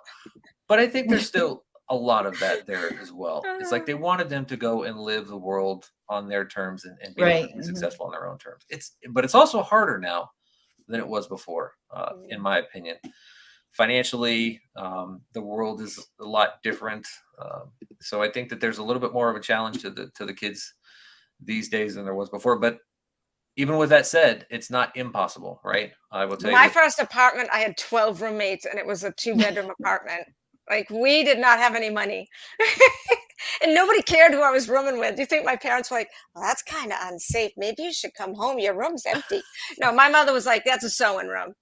But I think there's still a lot of that there as well. It's like they wanted them to go and live the world on their terms and be able to be successful on their own terms. But it's also harder now than it was before, in my opinion. Financially, the world is a lot different. So I think that there's a little bit more of a challenge to the kids these days than there was before. But even with that said, it's not impossible, right? I will tell you. My first apartment, I had 12 roommates, and it was a 2-bedroom apartment. Like, we did not have any money. And nobody cared who I was rooming with. Do you think my parents were like, well, that's kind of unsafe. Maybe you should come home. Your room's empty. No, my mother was like, that's a sewing room.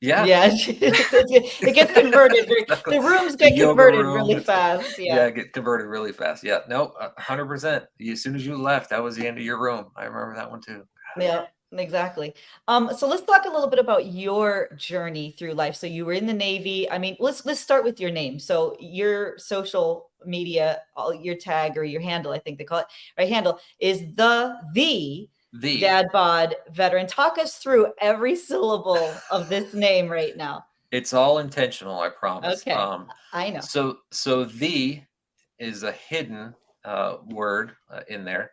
Yeah. Yeah, it gets converted. The rooms get converted really fast. Yeah, get converted really fast. Yeah, no, 100%. As soon as you left, that was the end of your room. I remember that one too. Yeah, exactly. So let's talk a little bit about your journey through life. So you were in the Navy. I mean, let's start with your name. So your social media, your tag or your handle, I think they call it, right? Handle is the Dadbod Veteran. Talk us through every syllable of this name right now. It's all intentional, I promise. Okay, I know. So the is a hidden word in there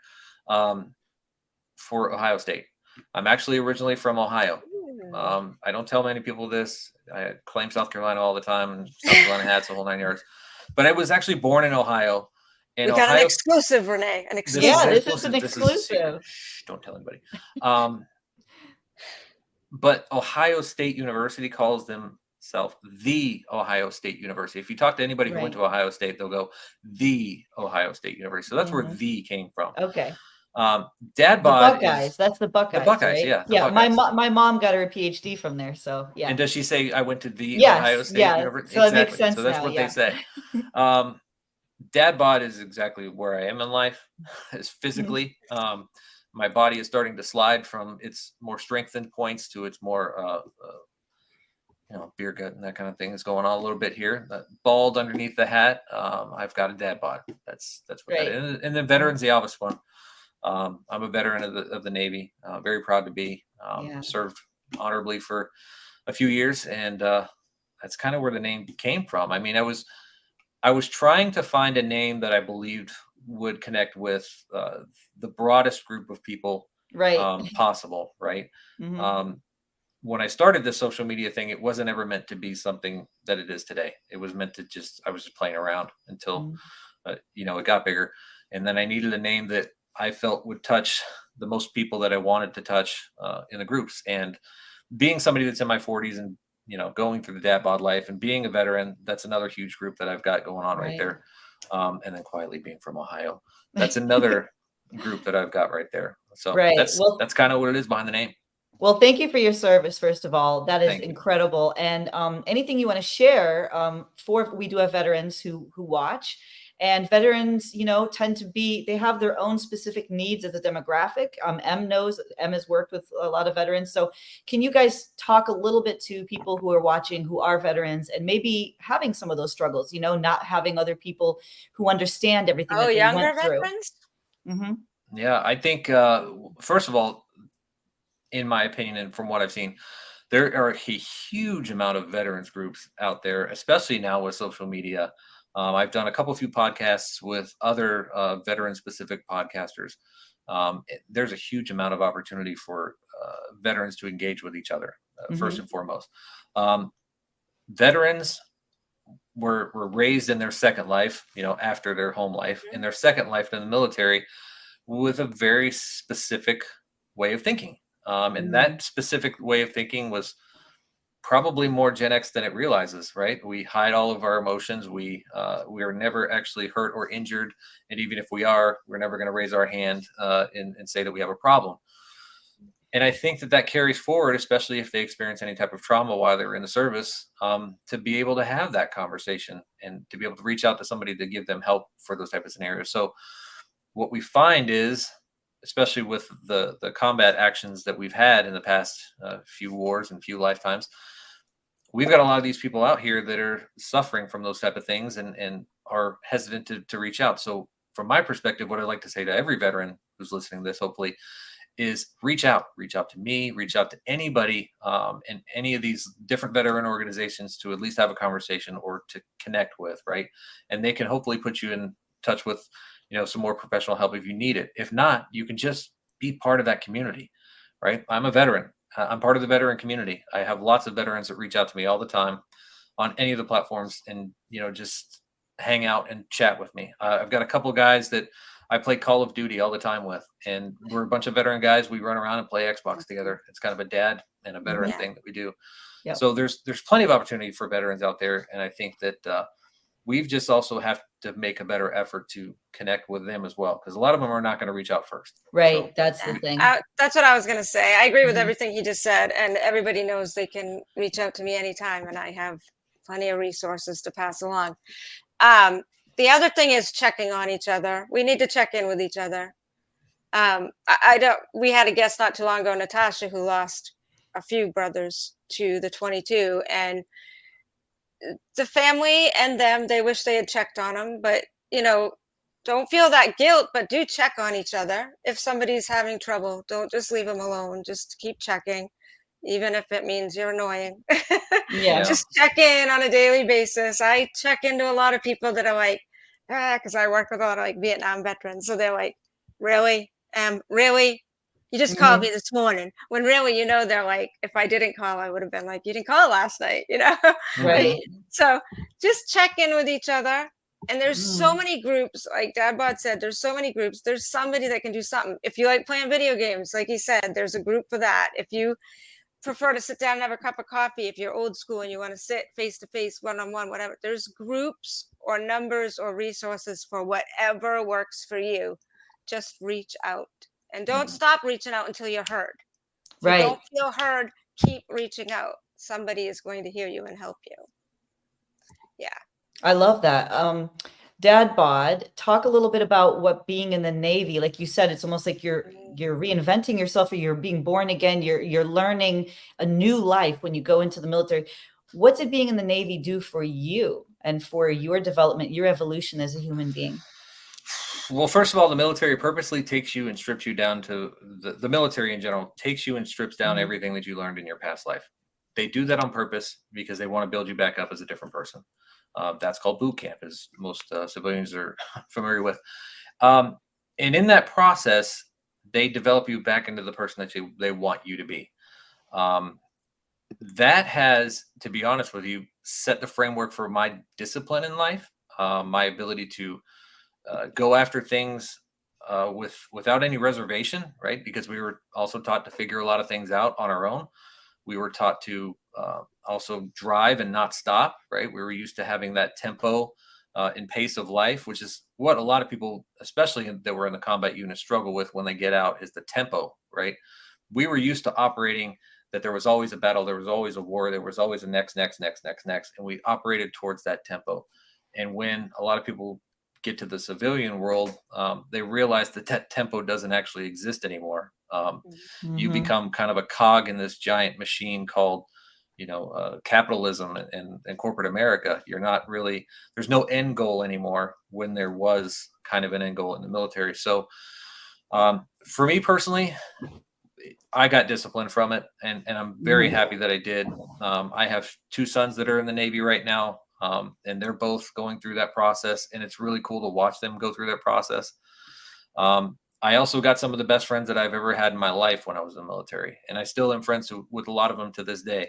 for Ohio State. I'm actually originally from Ohio. I don't tell many people this. I claim South Carolina all the time, and South Carolina hats, the whole 9 yards. But I was actually born in Ohio. We got an exclusive, Renee. An exclusive. Yeah, this is an exclusive. Don't tell anybody. But Ohio State University calls themselves the Ohio State University. If you talk to anybody who went to Ohio State, they'll go the Ohio State University. So that's where the came from. Okay. Dadbod. The Buckeyes. That's the Buckeyes. The Buckeyes, right? yeah. Yeah. Buckeyes. My mom got her PhD from there. So yeah. And does she say I went to the Yes, Ohio State University? So exactly. It makes sense. So that's now, what they say. Dadbod is exactly where I am in life, is physically. My body is starting to slide from its more strengthened points to its more, beer gut and that kind of thing is going on a little bit here. Bald underneath the hat. I've got a Dadbod. That's what that is. And then veterans, the obvious one. I'm a veteran of the Navy. Very proud to be. Served honorably for a few years, and that's kind of where the name came from. I mean, I was trying to find a name that I believed would connect with the broadest group of people possible, right? When I started this social media thing, it wasn't ever meant to be something that it is today. It was meant to I was just playing around until, it got bigger. And then I needed a name that I felt would touch the most people that I wanted to touch in the groups. And being somebody that's in my 40s and going through the Dadbod life and being a veteran, that's another huge group that I've got going on right there. And then quietly being from Ohio, that's another group that I've got right there. So that's kind of what it is behind the name. Well, thank you for your service, first of all. That is incredible. And anything you want to share we do have veterans who watch. And veterans, tend to they have their own specific needs as a demographic. Em has worked with a lot of veterans. So can you guys talk a little bit to people who are watching, who are veterans and maybe having some of those struggles, not having other people who understand everything that they younger went through. Veterans? Yeah, I think, first of all, in my opinion, and from what I've seen, there are a huge amount of veterans groups out there, especially now with social media. I've done a few podcasts with other veteran-specific podcasters. There's a huge amount of opportunity for veterans to engage with each other, first and foremost. Veterans were raised in their second life, after their home life, in their second life in the military with a very specific way of thinking. And that specific way of thinking was probably more Gen X than it realizes, right? We hide all of our emotions. We are never actually hurt or injured. And even if we are, we're never going to raise our hand and say that we have a problem. And I think that carries forward, especially if they experience any type of trauma while they're in the service, to be able to have that conversation and to be able to reach out to somebody to give them help for those type of scenarios. So what we find is, especially with the combat actions that we've had in the past few wars and few lifetimes, we've got a lot of these people out here that are suffering from those type of things and are hesitant to reach out. So from my perspective, what I'd like to say to every veteran who's listening to this, hopefully, is reach out to me, reach out to anybody in any of these different veteran organizations to at least have a conversation or to connect with, right? And they can hopefully put you in touch with, some more professional help if you need it. If not, you can just be part of that community, right? I'm a veteran. I'm part of the veteran community. I have lots of veterans that reach out to me all the time on any of the platforms and, just hang out and chat with me. I've got a couple of guys that I play Call of Duty all the time with, and we're a bunch of veteran guys. We run around and play Xbox together. It's kind of a dad and a veteran thing that we do. Yep. So there's plenty of opportunity for veterans out there. And I think that We've just also have to make a better effort to connect with them as well, because a lot of them are not going to reach out first. Right. So, That's the thing. That's what I was going to say. I agree with Mhm. everything he just said, and everybody knows they can reach out to me anytime, and I have plenty of resources to pass along. The other thing is checking on each other. We need to check in with each other. I don't. We had a guest not too long ago, Natasha, who lost a few brothers to the 22, and the family and them, they wish they had checked on them, but don't feel that guilt, but do check on each other. If somebody's having trouble, don't just leave them alone. Just keep checking, even if it means you're annoying. Yeah. Just check in on a daily basis. I check into a lot of people that are like, because I work with a lot of like Vietnam veterans, so they're like, really, really. You just called me this morning, when really, they're like, if I didn't call, I would have been like, you didn't call last night, Right. So just check in with each other. And there's so many groups, like Dadbod said, there's so many groups. There's somebody that can do something. If you like playing video games, like he said, there's a group for that. If you prefer to sit down and have a cup of coffee, if you're old school and you want to sit face to face, one-on-one, whatever, there's groups or numbers or resources for whatever works for you. Just reach out. And don't stop reaching out until you're heard. If you Right. don't feel heard, keep reaching out. Somebody is going to hear you and help you. Yeah. I love that. Dadbod, talk a little bit about what being in the Navy, like you said, it's almost like you're reinventing yourself, or you're being born again. You're learning a new life when you go into the military. What's it being in the Navy do for you and for your development, your evolution as a human being? Well, first of all, the military purposely takes you and strips you down to the military in general takes you and strips down everything that you learned in your past life. They do that on purpose because they want to build you back up as a different person. That's called boot camp, as most civilians are familiar with. And in that process, they develop you back into the person that they want you to be. That has, to be honest with you, set the framework for my discipline in life, my ability to go after things without any reservation, right? Because we were also taught to figure a lot of things out on our own. We were taught to also drive and not stop, right? We were used to having that tempo and pace of life, which is what a lot of people, especially that were in the combat unit, struggle with when they get out, is the tempo, right? We were used to operating that there was always a battle, there was always a war, there was always a next, and we operated towards that tempo. And when a lot of people get to the civilian world, they realize that tempo doesn't actually exist anymore. You become kind of a cog in this giant machine called, capitalism and corporate America. You're not really, there's no end goal anymore when there was kind of an end goal in the military. So for me personally, I got discipline from it, and I'm very happy that I did. I have two sons that are in the Navy right now, and they're both going through that process, and it's really cool to watch them go through that process. I also got some of the best friends that I've ever had in my life when I was in the military, and I still am friends with a lot of them to this day.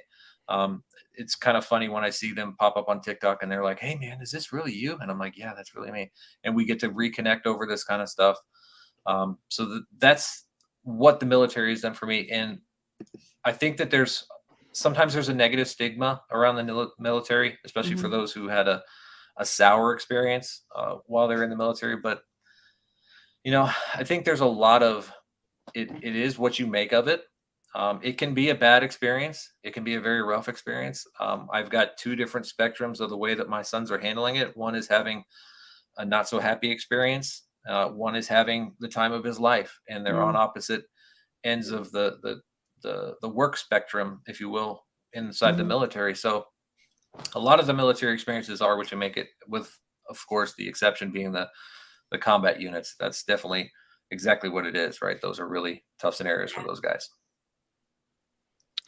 It's kind of funny when I see them pop up on TikTok and they're like, "Hey man, is this really you?" And I'm like, "Yeah, that's really me." And we get to reconnect over this kind of stuff. That's what the military has done for me. And I think that sometimes there's a negative stigma around the military, especially for those who had a sour experience while they're in the military. But, I think there's a lot of, it is what you make of it. It can be a bad experience. It can be a very rough experience. I've got two different spectrums of the way that my sons are handling it. One is having a not so happy experience. One is having the time of his life, and they're on opposite ends of the work spectrum, if you will, inside the military. So a lot of the military experiences are what you make it, with, of course, the exception being the combat units. That's definitely exactly what it is, right? Those are really tough scenarios for those guys.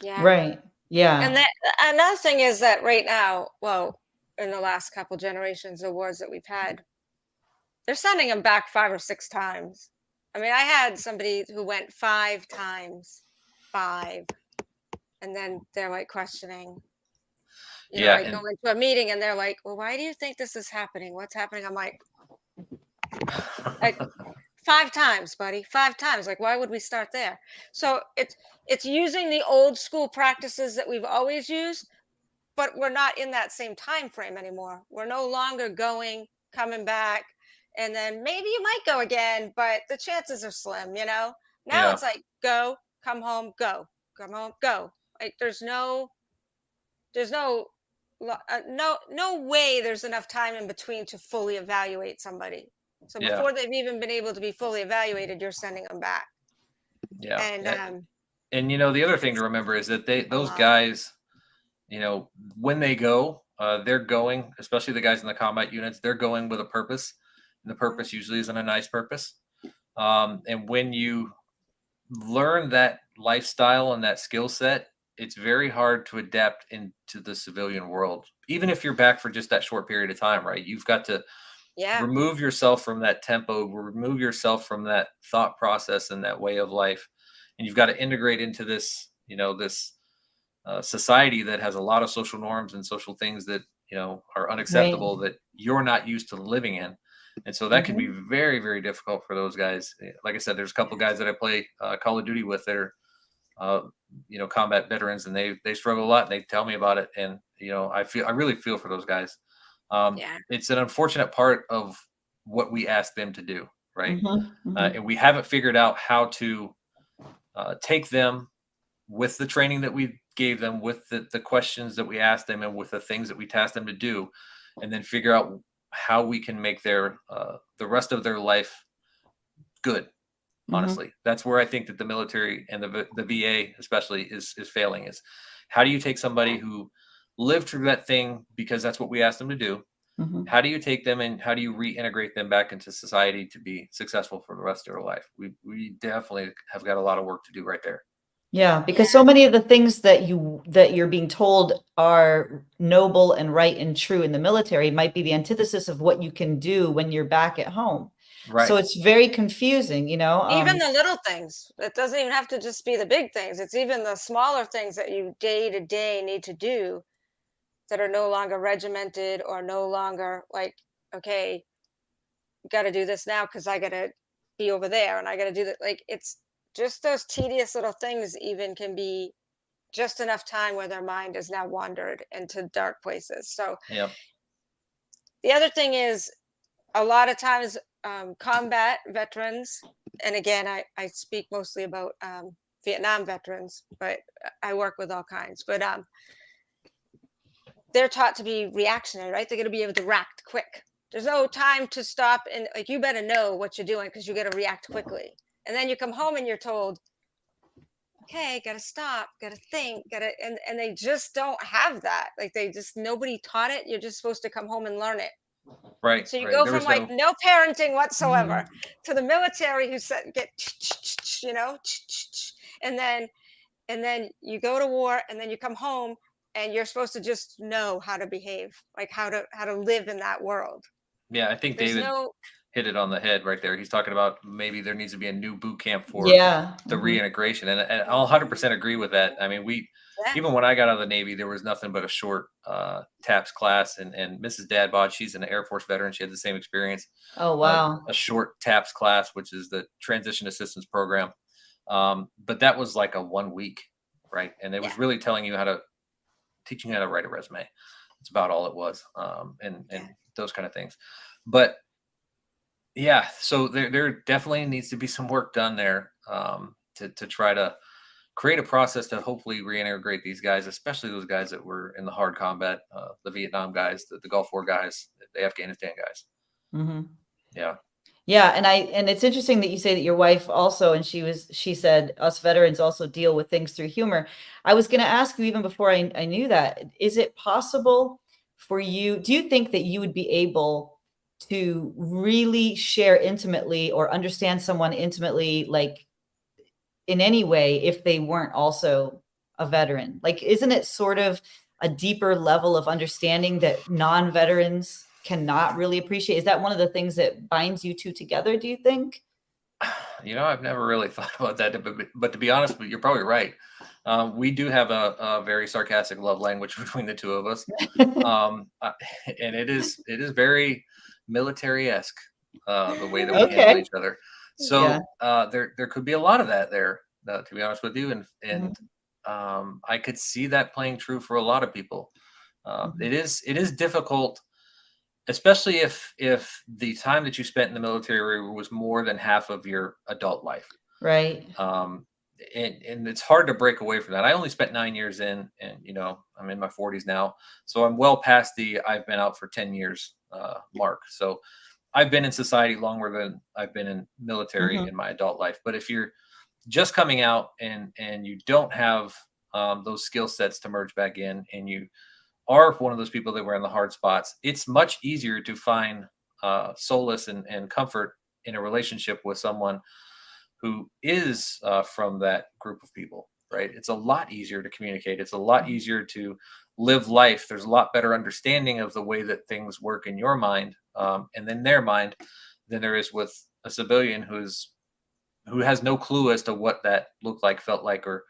Yeah. Right. Yeah. And another thing is that right now, well, in the last couple generations of wars that we've had, they're sending them back 5 or 6 times. I mean, I had somebody who went 5 times, 5, and then they're like questioning. I go into a meeting and they're like, "Well, why do you think this is happening? What's happening?" I'm like 5 times, buddy, 5 times. Like, why would we start there? So it's using the old school practices that we've always used, but we're not in that same time frame anymore. We're no longer going, coming back, and then maybe you might go again, but the chances are slim, you know? Now Yeah. it's like go, come home, go, come home, go. Like there's no way there's enough time in between to fully evaluate somebody. So Yeah. before they've even been able to be fully evaluated, you're sending them back. Yeah. And And you know, the other thing to remember is that those lot. guys, you know, when they go, they're going, especially the guys in the combat units, they're going with a purpose. And the purpose usually isn't a nice purpose. And when you learn that lifestyle and that skill set, it's very hard to adapt into the civilian world, even if you're back for just that short period of time, right? You've got to Yeah. remove yourself from that tempo, remove yourself from that thought process and that way of life. And you've got to integrate into this, you know, this society that has a lot of social norms and social things that, you know, are unacceptable that you're not used to living in. And so that can be very, very difficult for those guys. Like I said, there's a couple guys that I play Call of Duty with that are, you know, combat veterans, and they struggle a lot, and they tell me about it. And, you know, I really feel for those guys. Yeah. It's an unfortunate part of what we ask them to do, right? Mm-hmm. And we haven't figured out how to take them with the training that we gave them, with the questions that we asked them, and with the things that we tasked them to do, and then figure out how we can make their the rest of their life good. Honestly, that's where I think that the military and the VA especially is failing. Is how do you take somebody who lived through that thing, because that's what we asked them to do? How do you take them and how do you reintegrate them back into society to be successful for the rest of their life? We definitely have got a lot of work to do right there. Yeah, because so many of the things that you're being told are noble and right and true in the military might be the antithesis of what you can do when you're back at home. Right. So it's very confusing, you know. Even the little things. It doesn't even have to just be the big things. It's even the smaller things that you day to day need to do that are no longer regimented, or no longer like, okay, got to do this now because I got to be over there and I got to do that. Like, it's just those tedious little things even can be just enough time where their mind is now wandered into dark places. So Yeah. the other thing is, a lot of times combat veterans, and again, I speak mostly about Vietnam veterans, but I work with all kinds, but they're taught to be reactionary, right? They're going to be able to react quick. There's no time to stop and, like, you better know what you're doing because you got to react quickly. And then you come home and you're told, okay, got to stop, got to think, and they just don't have that. Like, nobody taught it. You're just supposed to come home and learn it. Right. So you Right. go There from was like no parenting whatsoever to the military who said get, you know, and then you go to war, and then you come home and you're supposed to just know how to behave, like how to live in that world. Yeah, I think There's David no hit it on the head right there. He's talking about maybe there needs to be a new boot camp for the reintegration, and I'll 100% agree with that. I mean, even when I got out of the Navy, there was nothing but a short TAPS class, and Mrs. Dadbod, she's an Air Force veteran. She had the same experience. Oh, wow. A short TAPS class, which is the Transition Assistance Program. But that was like a 1 week, right? And it was really teaching you how to write a resume. It's about all it was, and those kind of things. But yeah, so there definitely needs to be some work done there, to try to create a process to hopefully reintegrate these guys, especially those guys that were in the hard combat, the Vietnam guys, the Gulf War guys, the Afghanistan guys. Yeah. Yeah, and it's interesting that you say that your wife also, and she said us veterans also deal with things through humor. I was going to ask you even before I knew that, is it possible for you, do you think that you would be able to really share intimately or understand someone intimately, like in any way, if they weren't also a veteran? Like, isn't it sort of a deeper level of understanding that non-veterans cannot really appreciate? Is that one of the things that binds you two together, do you think? You know, I've never really thought about that, but to be honest with you, you're probably right. We do have a very sarcastic love language between the two of us, and it is very military-esque, the way that we handle each other. So there could be a lot of that there, to be honest with you, and I could see that playing true for a lot of people. It is difficult, especially if the time that you spent in the military was more than half of your adult life. Right. And it's hard to break away from that. I only spent 9 years in, and I'm in my 40s now, so I'm well past the I've been out for 10 years mark. So I've been in society longer than I've been in military in my adult life. But if you're just coming out and you don't have those skill sets to merge back in, and you are one of those people that were in the hard spots, it's much easier to find solace and comfort in a relationship with someone who is from that group of people, right? It's a lot easier to communicate. It's a lot easier to live life. There's a lot better understanding of the way that things work in your mind and in their mind than there is with a civilian who has no clue as to what that looked like, felt like, or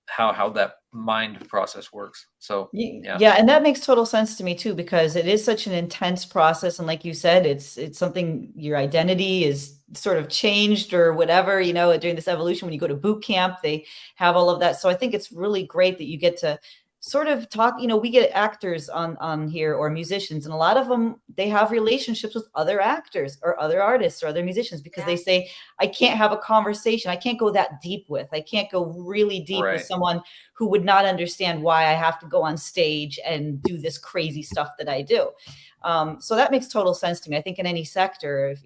how that mind process works. So yeah, and that makes total sense to me too, because it is such an intense process, and like you said, it's something, your identity is sort of changed or whatever, during this evolution. When you go to boot camp, they have all of that. So I think it's really great that you get to sort of talk, we get actors on here, or musicians, and a lot of them, they have relationships with other actors or other artists or other musicians, because they say, I can't have a conversation, I can't go that deep with, I can't go really deep with someone who would not understand why I have to go on stage and do this crazy stuff that I do. So that makes total sense to me. I think in any sector, if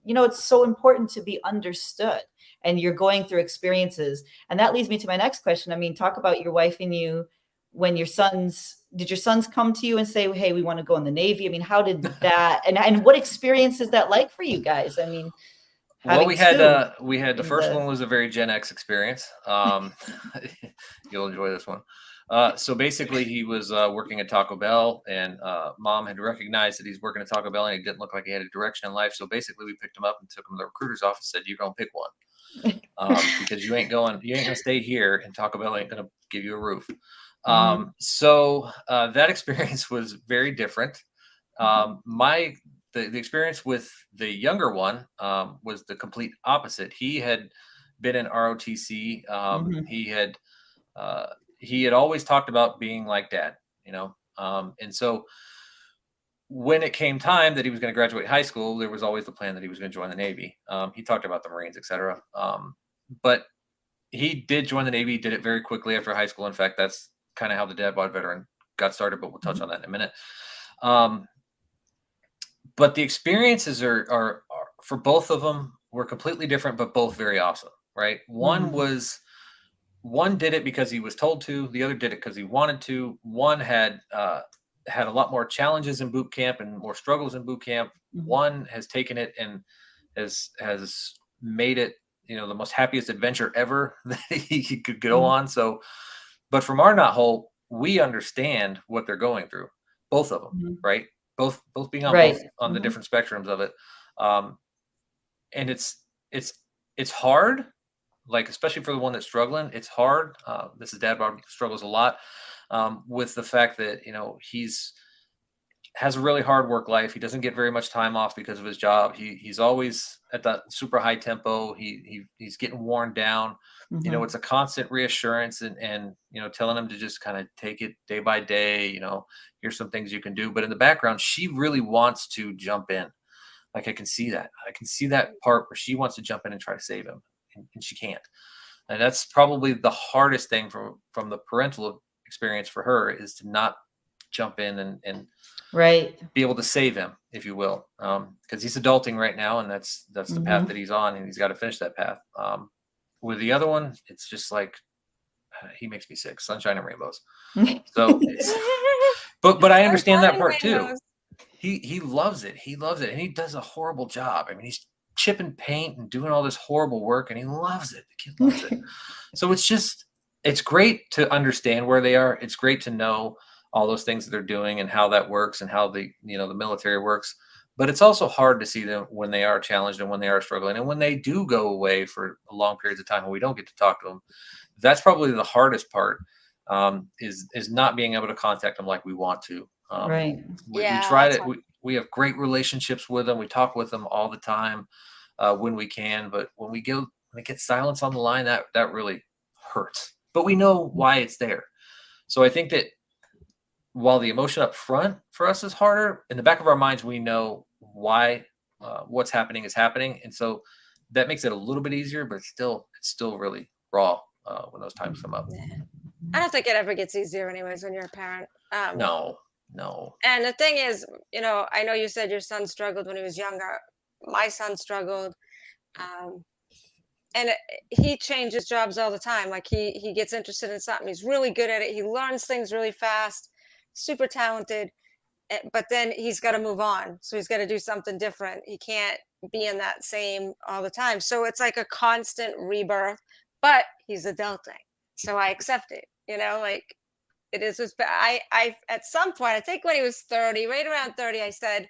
it's so important to be understood, and you're going through experiences. And that leads me to my next question. I mean, talk about your wife and you. When did your sons come to you and say, hey, we want to go in the Navy? I mean, how did that, and what experience is that like for you guys? I mean, well, we had the first one was a very Gen X experience. You'll enjoy this one. So basically he was working at Taco Bell, and mom had recognized that he's working at Taco Bell and he didn't look like he had a direction in life. So basically we picked him up and took him to the recruiter's office and said, you're going to pick one. Because you ain't gonna stay here, and Taco Bell ain't gonna give you a roof. So that experience was very different. The experience with the younger one was the complete opposite. He had been in ROTC. He had always talked about being like dad, and so when it came time that he was going to graduate high school, there was always the plan that he was going to join the Navy. He talked about the Marines, etc. But he did join the Navy, did it very quickly after high school. In fact, that's kind of how the Dadbod Veteran got started, but we'll touch on that in a minute. But the experiences are for both of them were completely different, but both very awesome, right? One did it because he was told to. The other did it because he wanted to. One had a lot more challenges in boot camp and more struggles in boot camp. One has taken it and has made it, the most happiest adventure ever that he could go on. So, but from our knothole, we understand what they're going through, both of them, right? Both being on both on the different spectrums of it. And it's hard, like, especially for the one that's struggling, it's hard. This is Dadbod struggles a lot with the fact that, he's has a really hard work life. He doesn't get very much time off because of his job. He's always at that super high tempo. He's getting worn down. It's a constant reassurance and telling him to just kind of take it day by day. Here's some things you can do. But in the background, she really wants to jump in. Like, I can see that. I can see that part where she wants to jump in and try to save him, and she can't. And that's probably the hardest thing from the parental experience for her, is to not jump in and be able to save him, if you will, because he's adulting right now, and that's the path that he's on, and he's got to finish that path. With the other one, it's just like, he makes me sick. Sunshine and rainbows. So but I understand that part too. He loves it. He loves it, and he does a horrible job. I mean, he's chipping paint and doing all this horrible work, and he loves it. The kid loves it. So it's great to understand where they are. It's great to know all those things that they're doing and how that works and how the military works. But it's also hard to see them when they are challenged and when they are struggling, and when they do go away for long periods of time and we don't get to talk to them. That's probably the hardest part, is not being able to contact them like we want to. We try to. We have great relationships with them. We talk with them all the time when we can. But when it gets silence on the line, that really hurts. But we know why it's there. So I think that while the emotion up front for us is harder, in the back of our minds, we know why what's happening is happening. And so that makes it a little bit easier, but it's still really raw when those times come up. Yeah. I don't think it ever gets easier anyways when you're a parent. No. And the thing is, I know you said your son struggled when he was younger. My son struggled. Um, and he changes jobs all the time. Like he gets interested in something. He's really good at it. He learns things really fast, super talented. But then he's got to move on. So he's got to do something different. He can't be in that same all the time. So it's like a constant rebirth, but he's adulting. So I accept it, like it is. But I, at some point, I think when he was 30, right around 30, I said,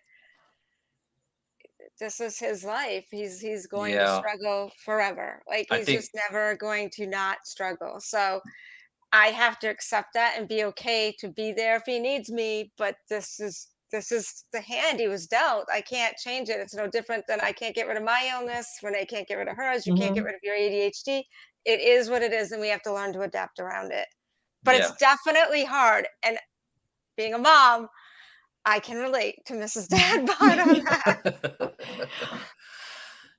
this is his life. He's going to Yeah. struggle forever. Like I he's think just never going to not struggle. So I have to accept that and be okay to be there if he needs me. But this is the hand he was dealt. I can't change it. It's no different than I can't get rid of my illness. Renee can't get rid of hers. You can't get rid of your ADHD. It is what it is, and we have to learn to adapt around it. But yeah. it's definitely hard. And being a mom, I can relate to Mrs. Dadbod on that.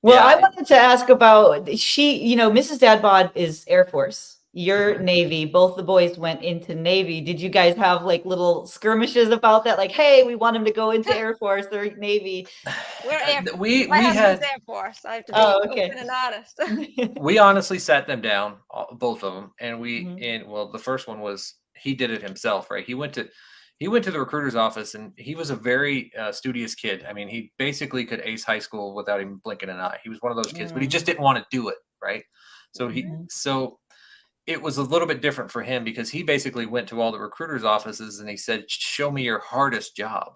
Well, Yeah. I wanted to ask about Mrs. Dadbod is Air Force. You're Navy. Both the boys went into Navy. Did you guys have like little skirmishes about that? Like, hey, we want him to go into Air Force or Navy. We My husband's had Air Force. I have to be open and honest. we honestly sat them down, both of them, and the first one was he did it himself, right? He went to the recruiter's office, and he was a very studious kid. I mean, he basically could ace high school without even blinking an eye. He was one of those kids, but he just didn't want to do it, right? So so it was a little bit different for him because he basically went to all the recruiters' offices and he said, "Show me your hardest job."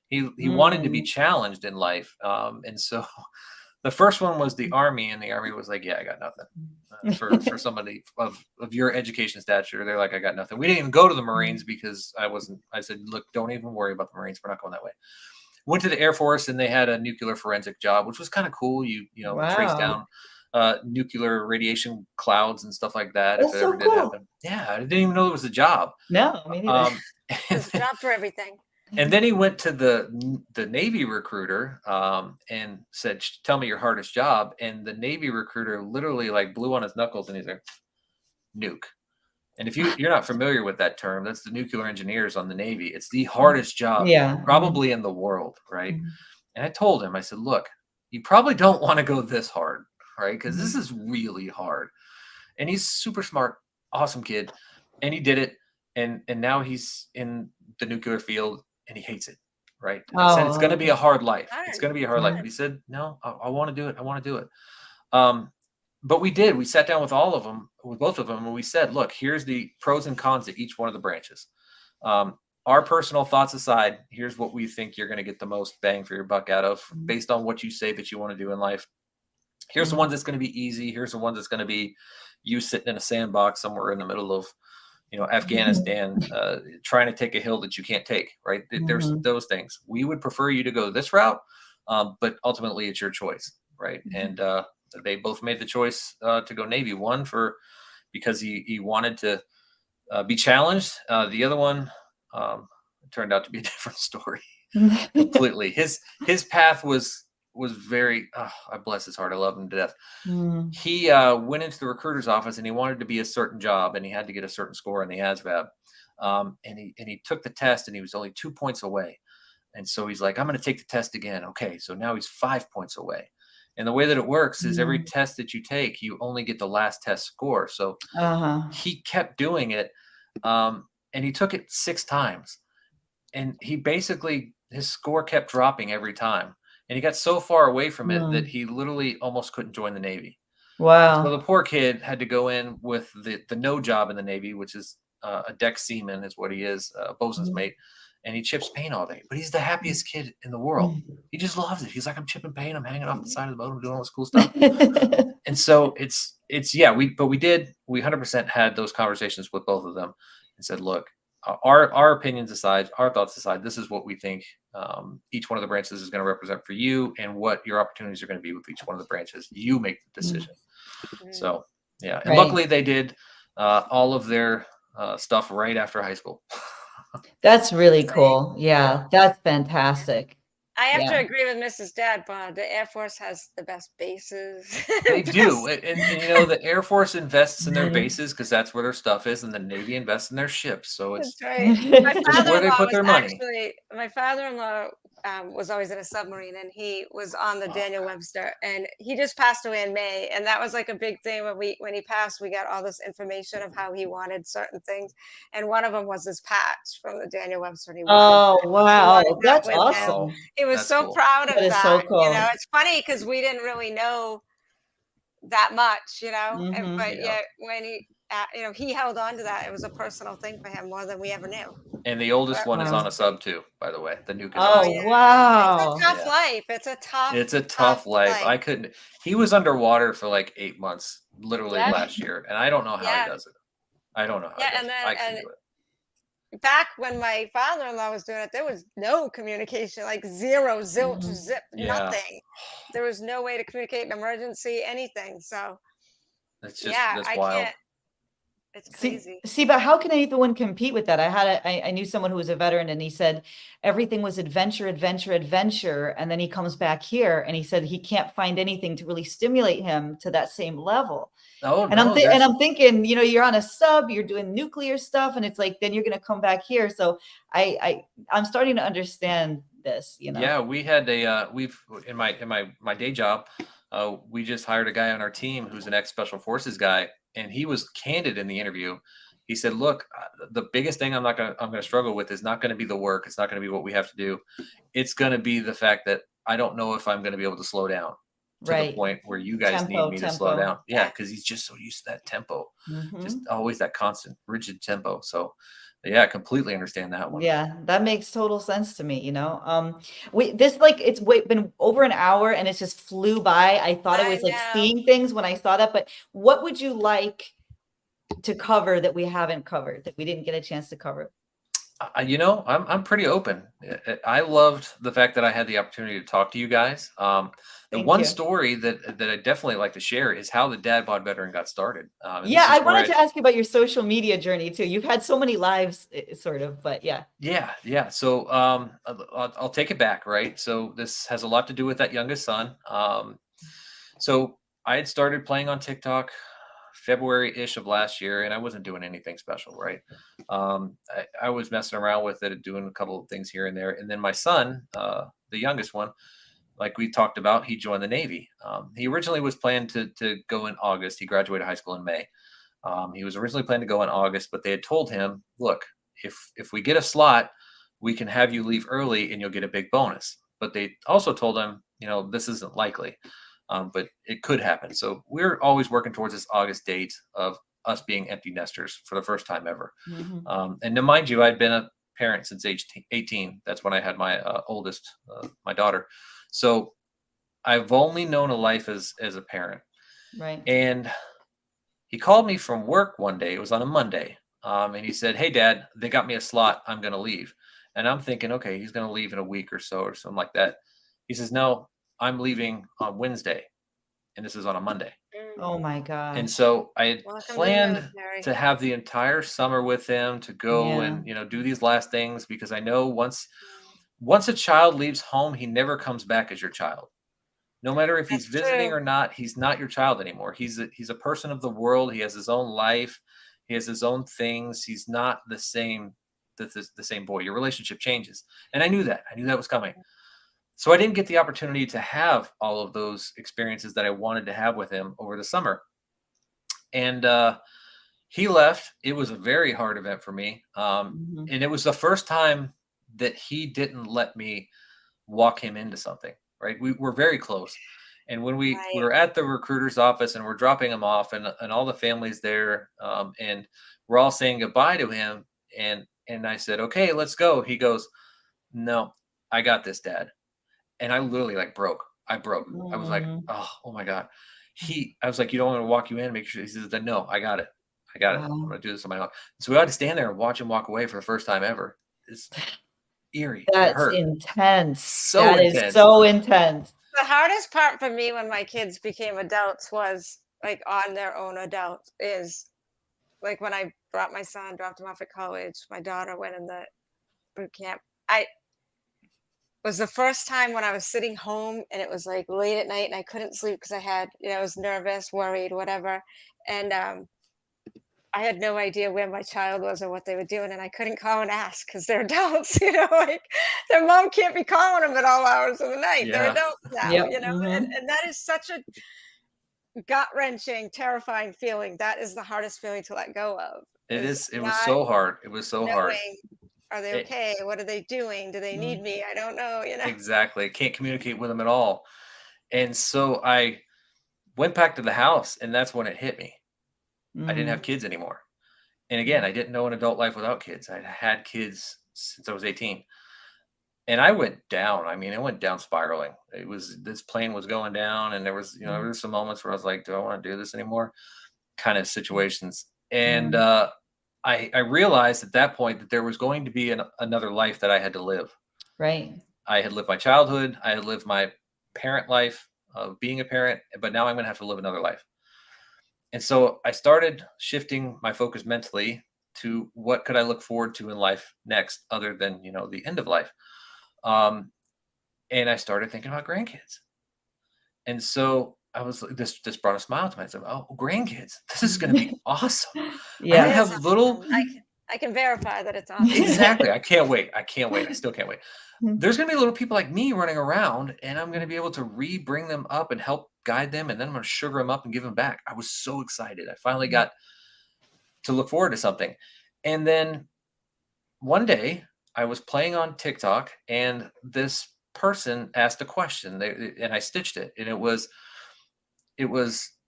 He wanted to be challenged in life, and so the first one was the Army, and the Army was like, "Yeah, I got nothing." For somebody of your education stature, they're like, "I got nothing." We didn't even go to the Marines because I said, "Look, don't even worry about the Marines. We're not going that way." Went to the Air Force, and they had a nuclear forensic job, which was kind of cool. You trace down nuclear radiation clouds and stuff like that. That's if it so ever did cool. happen. Yeah, I didn't even know it was a job. No, me neither. There's a job for everything. And then he went to the Navy recruiter and said, "Tell me your hardest job." And the Navy recruiter literally like blew on his knuckles and he's like, "Nuke." And if you're not familiar with that term, that's the nuclear engineers on the Navy. It's the hardest job probably in the world, right? And I told him, I said, "Look, you probably don't want to go this hard, right? Because this is really hard." And he's super smart, awesome kid, and he did it. And now he's in the nuclear field. And he hates it, right? And I said, it's going to be a hard life. It's going to be a hard life. But he said, "No, I want to do it. I want to do it." But we did. We sat down with both of them, and we said, "Look, here's the pros and cons to each one of the branches. Our personal thoughts aside, here's what we think you're going to get the most bang for your buck out of based on what you say that you want to do in life. Here's the one that's going to be easy. Here's the one that's going to be you sitting in a sandbox somewhere in the middle of Afghanistan, trying to take a hill that you can't take, right? There's those things. We would prefer you to go this route, but ultimately it's your choice, right?" And they both made the choice to go Navy. One because he wanted to be challenged. The other one turned out to be a different story completely. His path was very, I bless his heart. I love him to death. He went into the recruiter's office and he wanted to be a certain job and he had to get a certain score in the ASVAB. And he took the test and he was only 2 points away. And so he's like, "I'm going to take the test again." Okay. So now he's 5 points away. And the way that it works is every test that you take, you only get the last test score. So he kept doing it. And he took it 6 times. And his score kept dropping every time. And he got so far away from it that he literally almost couldn't join the Navy. Wow. So the poor kid had to go in with the no job in the Navy, which is a deck seaman is what he is, a bosun's mate. And he chips paint all day. But he's the happiest kid in the world. He just loves it. He's like, "I'm chipping paint. I'm hanging off the side of the boat. I'm doing all this cool stuff." And so we 100% had those conversations with both of them and said, "Look, our opinions aside, our thoughts aside, this is what we think each one of the branches is going to represent for you and what your opportunities are going to be with each one of the branches. You make the decision." So, yeah. And luckily they did all of their stuff right after high school. That's really cool. Yeah, that's fantastic. I have to Yeah. agree with Mrs. Dadbod. The Air Force has the best bases. They do, Best. and you know the Air Force invests in their Mhm. bases because that's where their stuff is, and the Navy invests in their ships. So it's That's right. My just where they father-in-law put was their money. actually my father-in-law was always in a submarine, and he was on the Oh, Daniel Webster, and he just passed away in May, and that was like a big thing when he passed. We got all this information of how he wanted certain things, and one of them was his patch from the Daniel Webster. And Oh, he wow. wanted that That's with him. awesome. oh, He was that's so cool. proud That of is so that. cool. It's funny because we didn't really know that much, but Mhm. Yeah. yet when he held on to that. It was a personal thing for him more than we ever knew. And the oldest But, one is Wow. on a sub too, by the way. The nuke is on a oh Oh, sub. yeah, it's a wow. tough Yeah. life. It's a tough, It's a tough tough life. life. I couldn't. He was underwater for like 8 months, literally Yeah, last year, and I don't know how he yeah, does it. I don't know how he yeah. does And it. then I couldn't do it. back when my father-in-law was doing it, there was no communication, like zero, zilch, Mhm. zip, Yeah, nothing. There was no way to communicate an emergency, anything. So yeah, that's I wild. can't. It's See, crazy. see, but how can anyone compete with that? I knew someone who was a veteran, and he said everything was adventure, adventure, adventure, and then he comes back here and he said he can't find anything to really stimulate him to that same level. Oh And no, I'm thinking, you're on a sub, you're doing nuclear stuff, and it's like then you're going to come back here. So I'm starting to understand this. yeah, we had we've in my day job, we just hired a guy on our team who's an ex special forces guy, and he was candid in the interview. He said, "Look, the biggest thing I'm gonna struggle with is not gonna be the work. It's not gonna be what we have to do. It's gonna be the fact that I don't know if I'm gonna be able to slow down to the Right. point where you guys need Tempo, me to slow tempo. down." Yeah, Yeah. because he's just so used to that tempo, just Hmm. always that constant rigid tempo. So, yeah, I completely understand that one. Yeah, that makes total sense to me. It's been over an hour and it's just flew by. I thought I I was like know. seeing things when I saw that, but what would you like to cover that we haven't covered, that we didn't get a chance to cover? I'm pretty open. I loved the fact that I had the opportunity to talk to you guys. The Thank one you. story that I definitely like to share is how the Dadbod Veteran got started. And Yeah, this I is where wanted to ask you about your social media journey too. You've had so many lives, sort of, but yeah. yeah. So I'll take it back, right? So this has a lot to do with that youngest son. So I had started playing on TikTok February-ish of last year, and I wasn't doing anything special, right? I was messing around with it, doing a couple of things here and there, and then my son, the youngest one, like we talked about, he joined the Navy. He originally was planned to go in August. He graduated high school in May. He was originally planned to go in August, but they had told him, "Look, if we get a slot, we can have you leave early, and you'll get a big bonus." But they also told him, this isn't likely, but it could happen. So we're always working towards this August date of us being empty nesters for the first time ever. Mhm. And to mind you, I'd been a parent since age 18. That's when I had my oldest, my daughter. So I've only known a life as a parent. Right. And he called me from work one day. It was on a Monday. And he said, "Hey, Dad, they got me a slot. I'm going to leave." And I'm thinking, okay, he's going to leave in a week or so or something like that. He says, "No, I'm leaving on Wednesday." And this is on a Monday. Oh my And gosh. so I had Welcome to the planned military. to have the entire summer with him to go Yeah. and do these last things, because I know once a child leaves home, he never comes back as your child. No matter if he's That's visiting true. or not, he's not your child anymore. He's a person of the world. He has his own life. He has his own things. He's not the same the same boy. Your relationship changes. And I knew that. I knew that was coming. So I didn't get the opportunity to have all of those experiences that I wanted to have with him over the summer. And he left. It was a very hard event for me. Mhm. And it was the first time that he didn't let me walk him into something, right? We were very close. And when we Right. were at the recruiter's office and we're dropping him off, and all the families there, and we're all saying goodbye to him, and I said, "Okay, let's go." He goes, "No, I got this, Dad." And I literally like broke. I broke. I was like, Mm. oh my God. I was like, "You don't want me to walk you in, make sure." He says, "No, I got it. I got it. I'm Wow. gonna do this on my own." So we had to stand there and watch him walk away for the first time ever. It's eerie. It That's hurt. intense. So That is intense. so intense. The hardest part for me when my kids became adults was like on their own adults is like when I dropped him off at college. My daughter went in the boot camp. I was the first time when I was sitting home and it was like late at night and I couldn't sleep because I had, I was nervous, worried, whatever. And I had no idea where my child was or what they were doing, and I couldn't call and ask because they're adults, like their mom can't be calling them at all hours of the night. They're Yeah. adults now, Yep. and that is such a gut-wrenching, terrifying feeling. That is the hardest feeling to let go of. It Is is. It was not so hard. It was so hard. knowing, are they It- okay? What are they doing? Do they need me? I don't know, Exactly. Can't communicate with them at all. And so I went back to the house, and that's when it hit me. I didn't have kids anymore. And again, I didn't know an adult life without kids. I'd had kids since I was 18. And I went down. I mean, it went down spiraling. This plane was going down, and there was, there were some moments where I was like, do I want to do this anymore? Kind of situations. And I realized at that point that there was going to be another life that I had to live. Right. I had lived my childhood. I had lived my parent life of being a parent, but now I'm going to have to live another life. And so I started shifting my focus mentally to what could I look forward to in life next, other than, the end of life. And I started thinking about grandkids. And so I was like, this brought a smile to myself. Oh, grandkids, this is going to be awesome. Yeah. I have little. I can verify that it's awesome. Exactly. I can't wait. I still can't wait. There's going to be little people like me running around, and I'm going to be able to bring them up and help guide them. And then I'm going to sugar them up and give them back. I was so excited. I finally got to look forward to something. And then one day I was playing on TikTok, and this person asked a question, and I stitched it. And it was,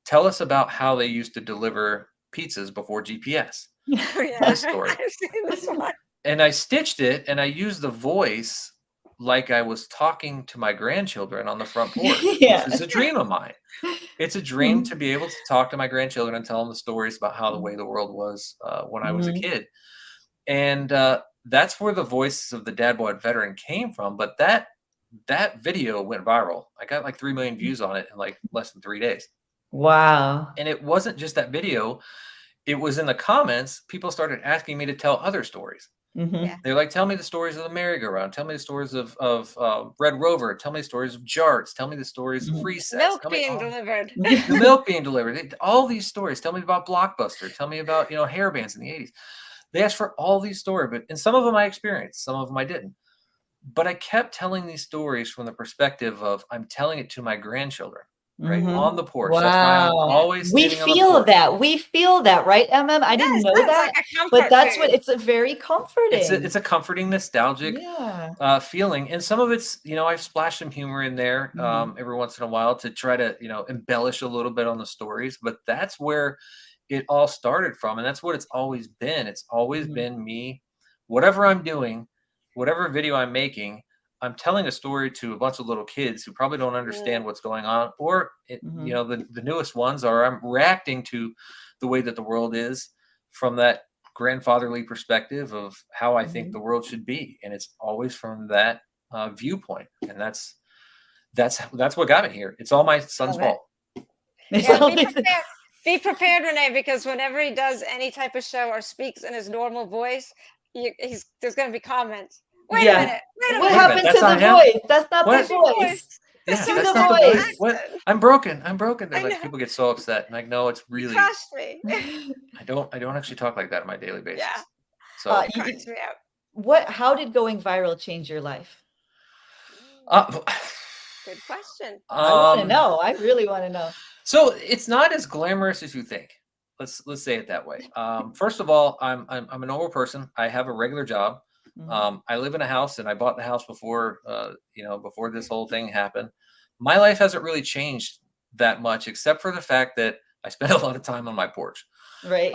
tell us about how they used to deliver pizzas before GPS. Oh, yeah. This story. I've seen this one. And I stitched it, and I used the voice like I was talking to my grandchildren on the front porch. Yeah. Which is a dream of mine. It's a dream to be able to talk to my grandchildren and tell them the stories about how the way the world was when I was a kid. And that's where the voices of the Dadbod Veteran came from. But that video went viral. I got like 3 million views on it in like less than 3 days. Wow. And it wasn't just that video. It was in the comments. People started asking me to tell other stories. Yeah. They're like, tell me the stories of the merry-go-round. Tell me the stories of Red Rover. Tell me the stories of Jarts. Tell me the stories of Recess. Milk being delivered. The milk being delivered. All these stories. Tell me about Blockbuster. Tell me about, hair bands in the 80s. They asked for all these stories, and some of them I experienced. Some of them I didn't. But I kept telling these stories from the perspective of I'm telling it to my grandchildren. Right on the porch. Wow. That's why I'm always we feel that. We feel that, right, I didn't know that, like but that's what it's a very comforting. It's a comforting, nostalgic feeling, and some of it's I've splashed some humor in there every once in a while to try to embellish a little bit on the stories, but that's where it all started from, and that's what it's always been. It's always been me. Whatever I'm doing, whatever video I'm making, I'm telling a story to a bunch of little kids who probably don't understand what's going on, or the newest ones are I'm reacting to the way that the world is from that grandfatherly perspective of how I think the world should be, and it's always from that viewpoint, and that's what got me here. It's all my son's fault. Yeah, be prepared, Renee, because whenever he does any type of show or speaks in his normal voice, there's going to be comments. Wait a minute. What happened to the voice? That's not the voice. Yeah, That's that's the not voice. the voice. What? I'm broken. They're like, people get so upset. I'm like, no, it's really. Trust me. I don't actually talk like that on my daily basis. Yeah. So It cracks me up. How did going viral change your life? Good question. I want to know. I really want to know. So it's not as glamorous as you think. Let's say it that way. First of all, I'm a normal person. I have a regular job. I live in a house, and I bought the house before before this whole thing happened. My life hasn't really changed that much, except for the fact that I spend a lot of time on my porch. Right.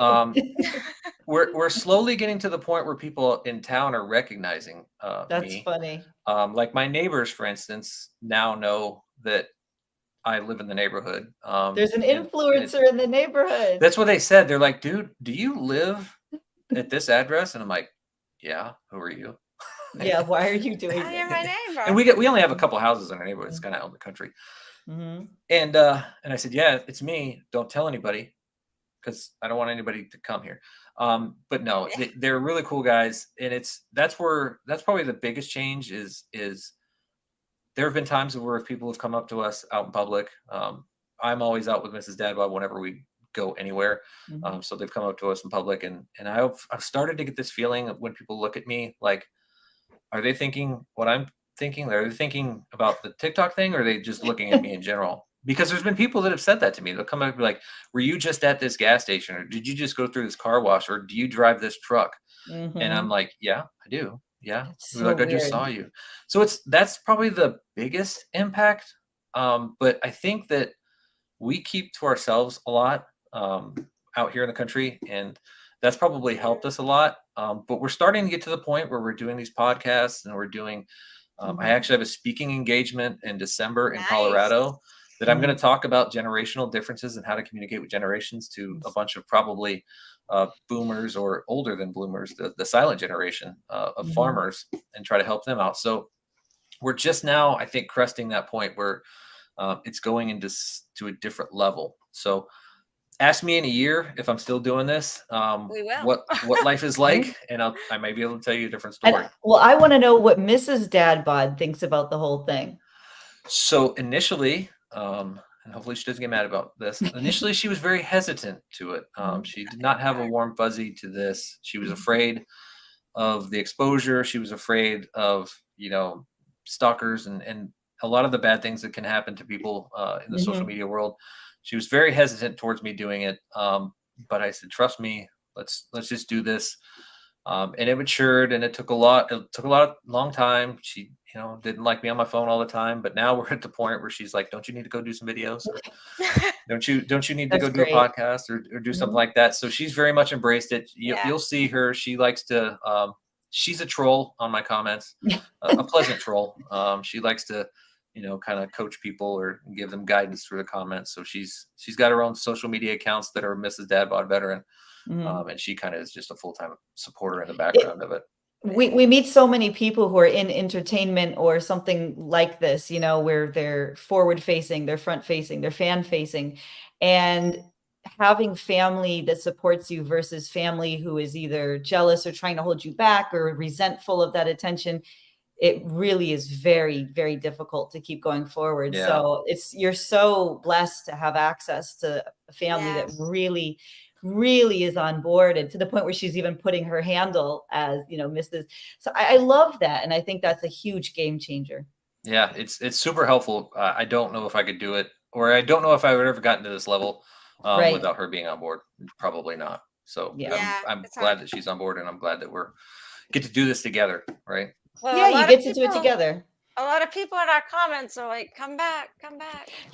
We're slowly getting to the point where people in town are recognizing That's me. funny. Like my neighbors, for instance, now know that I live in the neighborhood. There's an influencer in the neighborhood. That's what they said. They're like, dude, do you live at this address? And I'm like, yeah. Who are you? Yeah. Why are you doing Oh, you're this? my neighbor. And we only have a couple houses in our neighborhood. It's kind of out in the country. And I said, yeah, it's me. Don't tell anybody. because I don't want anybody to come here. But no, they're really cool guys, and that's probably the biggest change is there have been times where people have come up to us out in public. I'm always out with Mrs. Dadbod whenever we go anywhere. So they've come up to us in public, and I've started to get this feeling of when people look at me, like, are they thinking what I'm thinking? Are they thinking about the TikTok thing, or are they just looking at me in general? Because there's been people that have said that to me. They'll come up and be like, were you just at this gas station, or did you just go through this car wash, or do you drive this truck? And I'm like, yeah, I do. Yeah. So like, I just saw you. So that's probably the biggest impact. But I think that we keep to ourselves a lot out here in the country, and that's probably helped us a lot. But we're starting to get to the point where we're doing these podcasts, and we're doing, I actually have a speaking engagement in December in Colorado that I'm going to talk about generational differences and how to communicate with generations to a bunch of probably boomers or older than boomers, the silent generation of farmers, and try to help them out. So we're just now, I think, cresting that point where it's going into to a different level. So ask me in a year if I'm still doing this, We will. what life is like, and I may be able to tell you a different story. Well, I want to know what Mrs. Dadbod thinks about the whole thing. So initially, and hopefully she doesn't get mad about this. Initially, she was very hesitant to it. She did not have a warm fuzzy to this. She was afraid of the exposure. She was afraid of, stalkers and a lot of the bad things that can happen to people in the social media world. She was very hesitant towards me doing it. But I said, trust me, let's just do this. And it matured, and it took a long time. She, didn't like me on my phone all the time, but now we're at the point where she's like, don't you need to go do some videos? Or don't you need to go do a podcast or do something like that? So she's very much embraced it. You'll see her. She likes to, she's a troll on my comments, a pleasant troll. She likes to, kind of coach people or give them guidance through the comments. So she's got her own social media accounts that are Mrs. Dadbod Veteran. And she kind of is just a full-time supporter in the background of it. We meet so many people who are in entertainment or something like this, where they're forward facing, they're front facing, they're fan facing, and having family that supports you versus family who is either jealous or trying to hold you back or resentful of that attention. It really is very, very difficult to keep going forward. Yeah. So you're so blessed to have access to a family that really is on board, and to the point where she's even putting her handle as, Mrs. So I love that. And I think that's a huge game changer. Yeah, it's super helpful. I don't know if I could do it, or I don't know if I would ever gotten to this level without her being on board. Probably not. So I'm glad that she's on board, and I'm glad that get to do this together. Right. Well, you get to do it together. A lot of people in our comments are like, come back.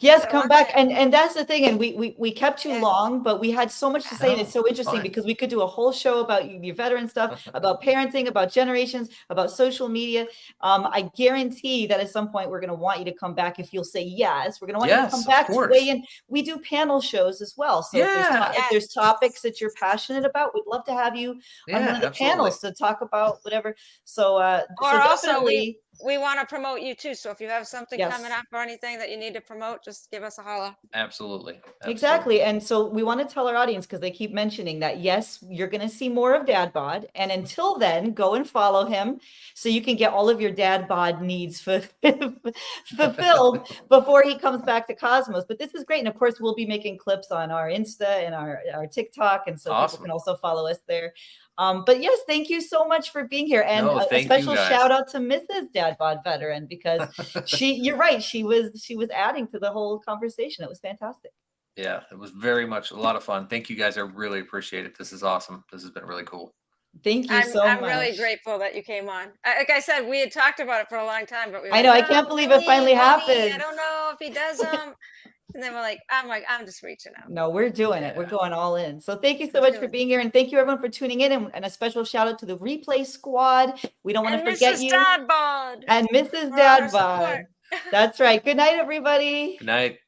Yes, come back. And that's the thing. And we kept you long, but we had so much to say. And it's so interesting because we could do a whole show about your veteran stuff, about parenting, about generations, about social media. I guarantee that at some point we're going to want you to come back if you'll say yes. We're going to want you to come back to weigh in. We do panel shows as well. So if there's topics that you're passionate about, we'd love to have you on one of the panels to talk about whatever. So, definitely. We want to promote you too. So if you have something coming up or anything that you need to promote, just give us a holler. Absolutely. Exactly. And so we want to tell our audience, because they keep mentioning that, yes, you're going to see more of Dadbod. And until then, go and follow him so you can get all of your Dadbod needs fulfilled before he comes back to Cosmos. But this is great. And of course, we'll be making clips on our Insta and our TikTok. And so people can also follow us there. But yes, thank you so much for being here. And a special shout out to Mrs. Dadbod Veteran, because you're right. She was adding to the whole conversation. It was fantastic. Yeah, it was very much a lot of fun. Thank you guys. I really appreciate it. This is awesome. This has been really cool. Thank you so much. I'm really grateful that you came on. Like I said, we had talked about it for a long time, but I know, I can't believe it finally happened. I don't know if he does them. And then I'm just reaching out. No, we're doing it. We're going all in. So thank you so much for being here. And thank you everyone for tuning in. And a special shout out to the replay squad. We don't want to forget you. Dadbod. And Mrs. Dadbod. That's right. Good night, everybody. Good night.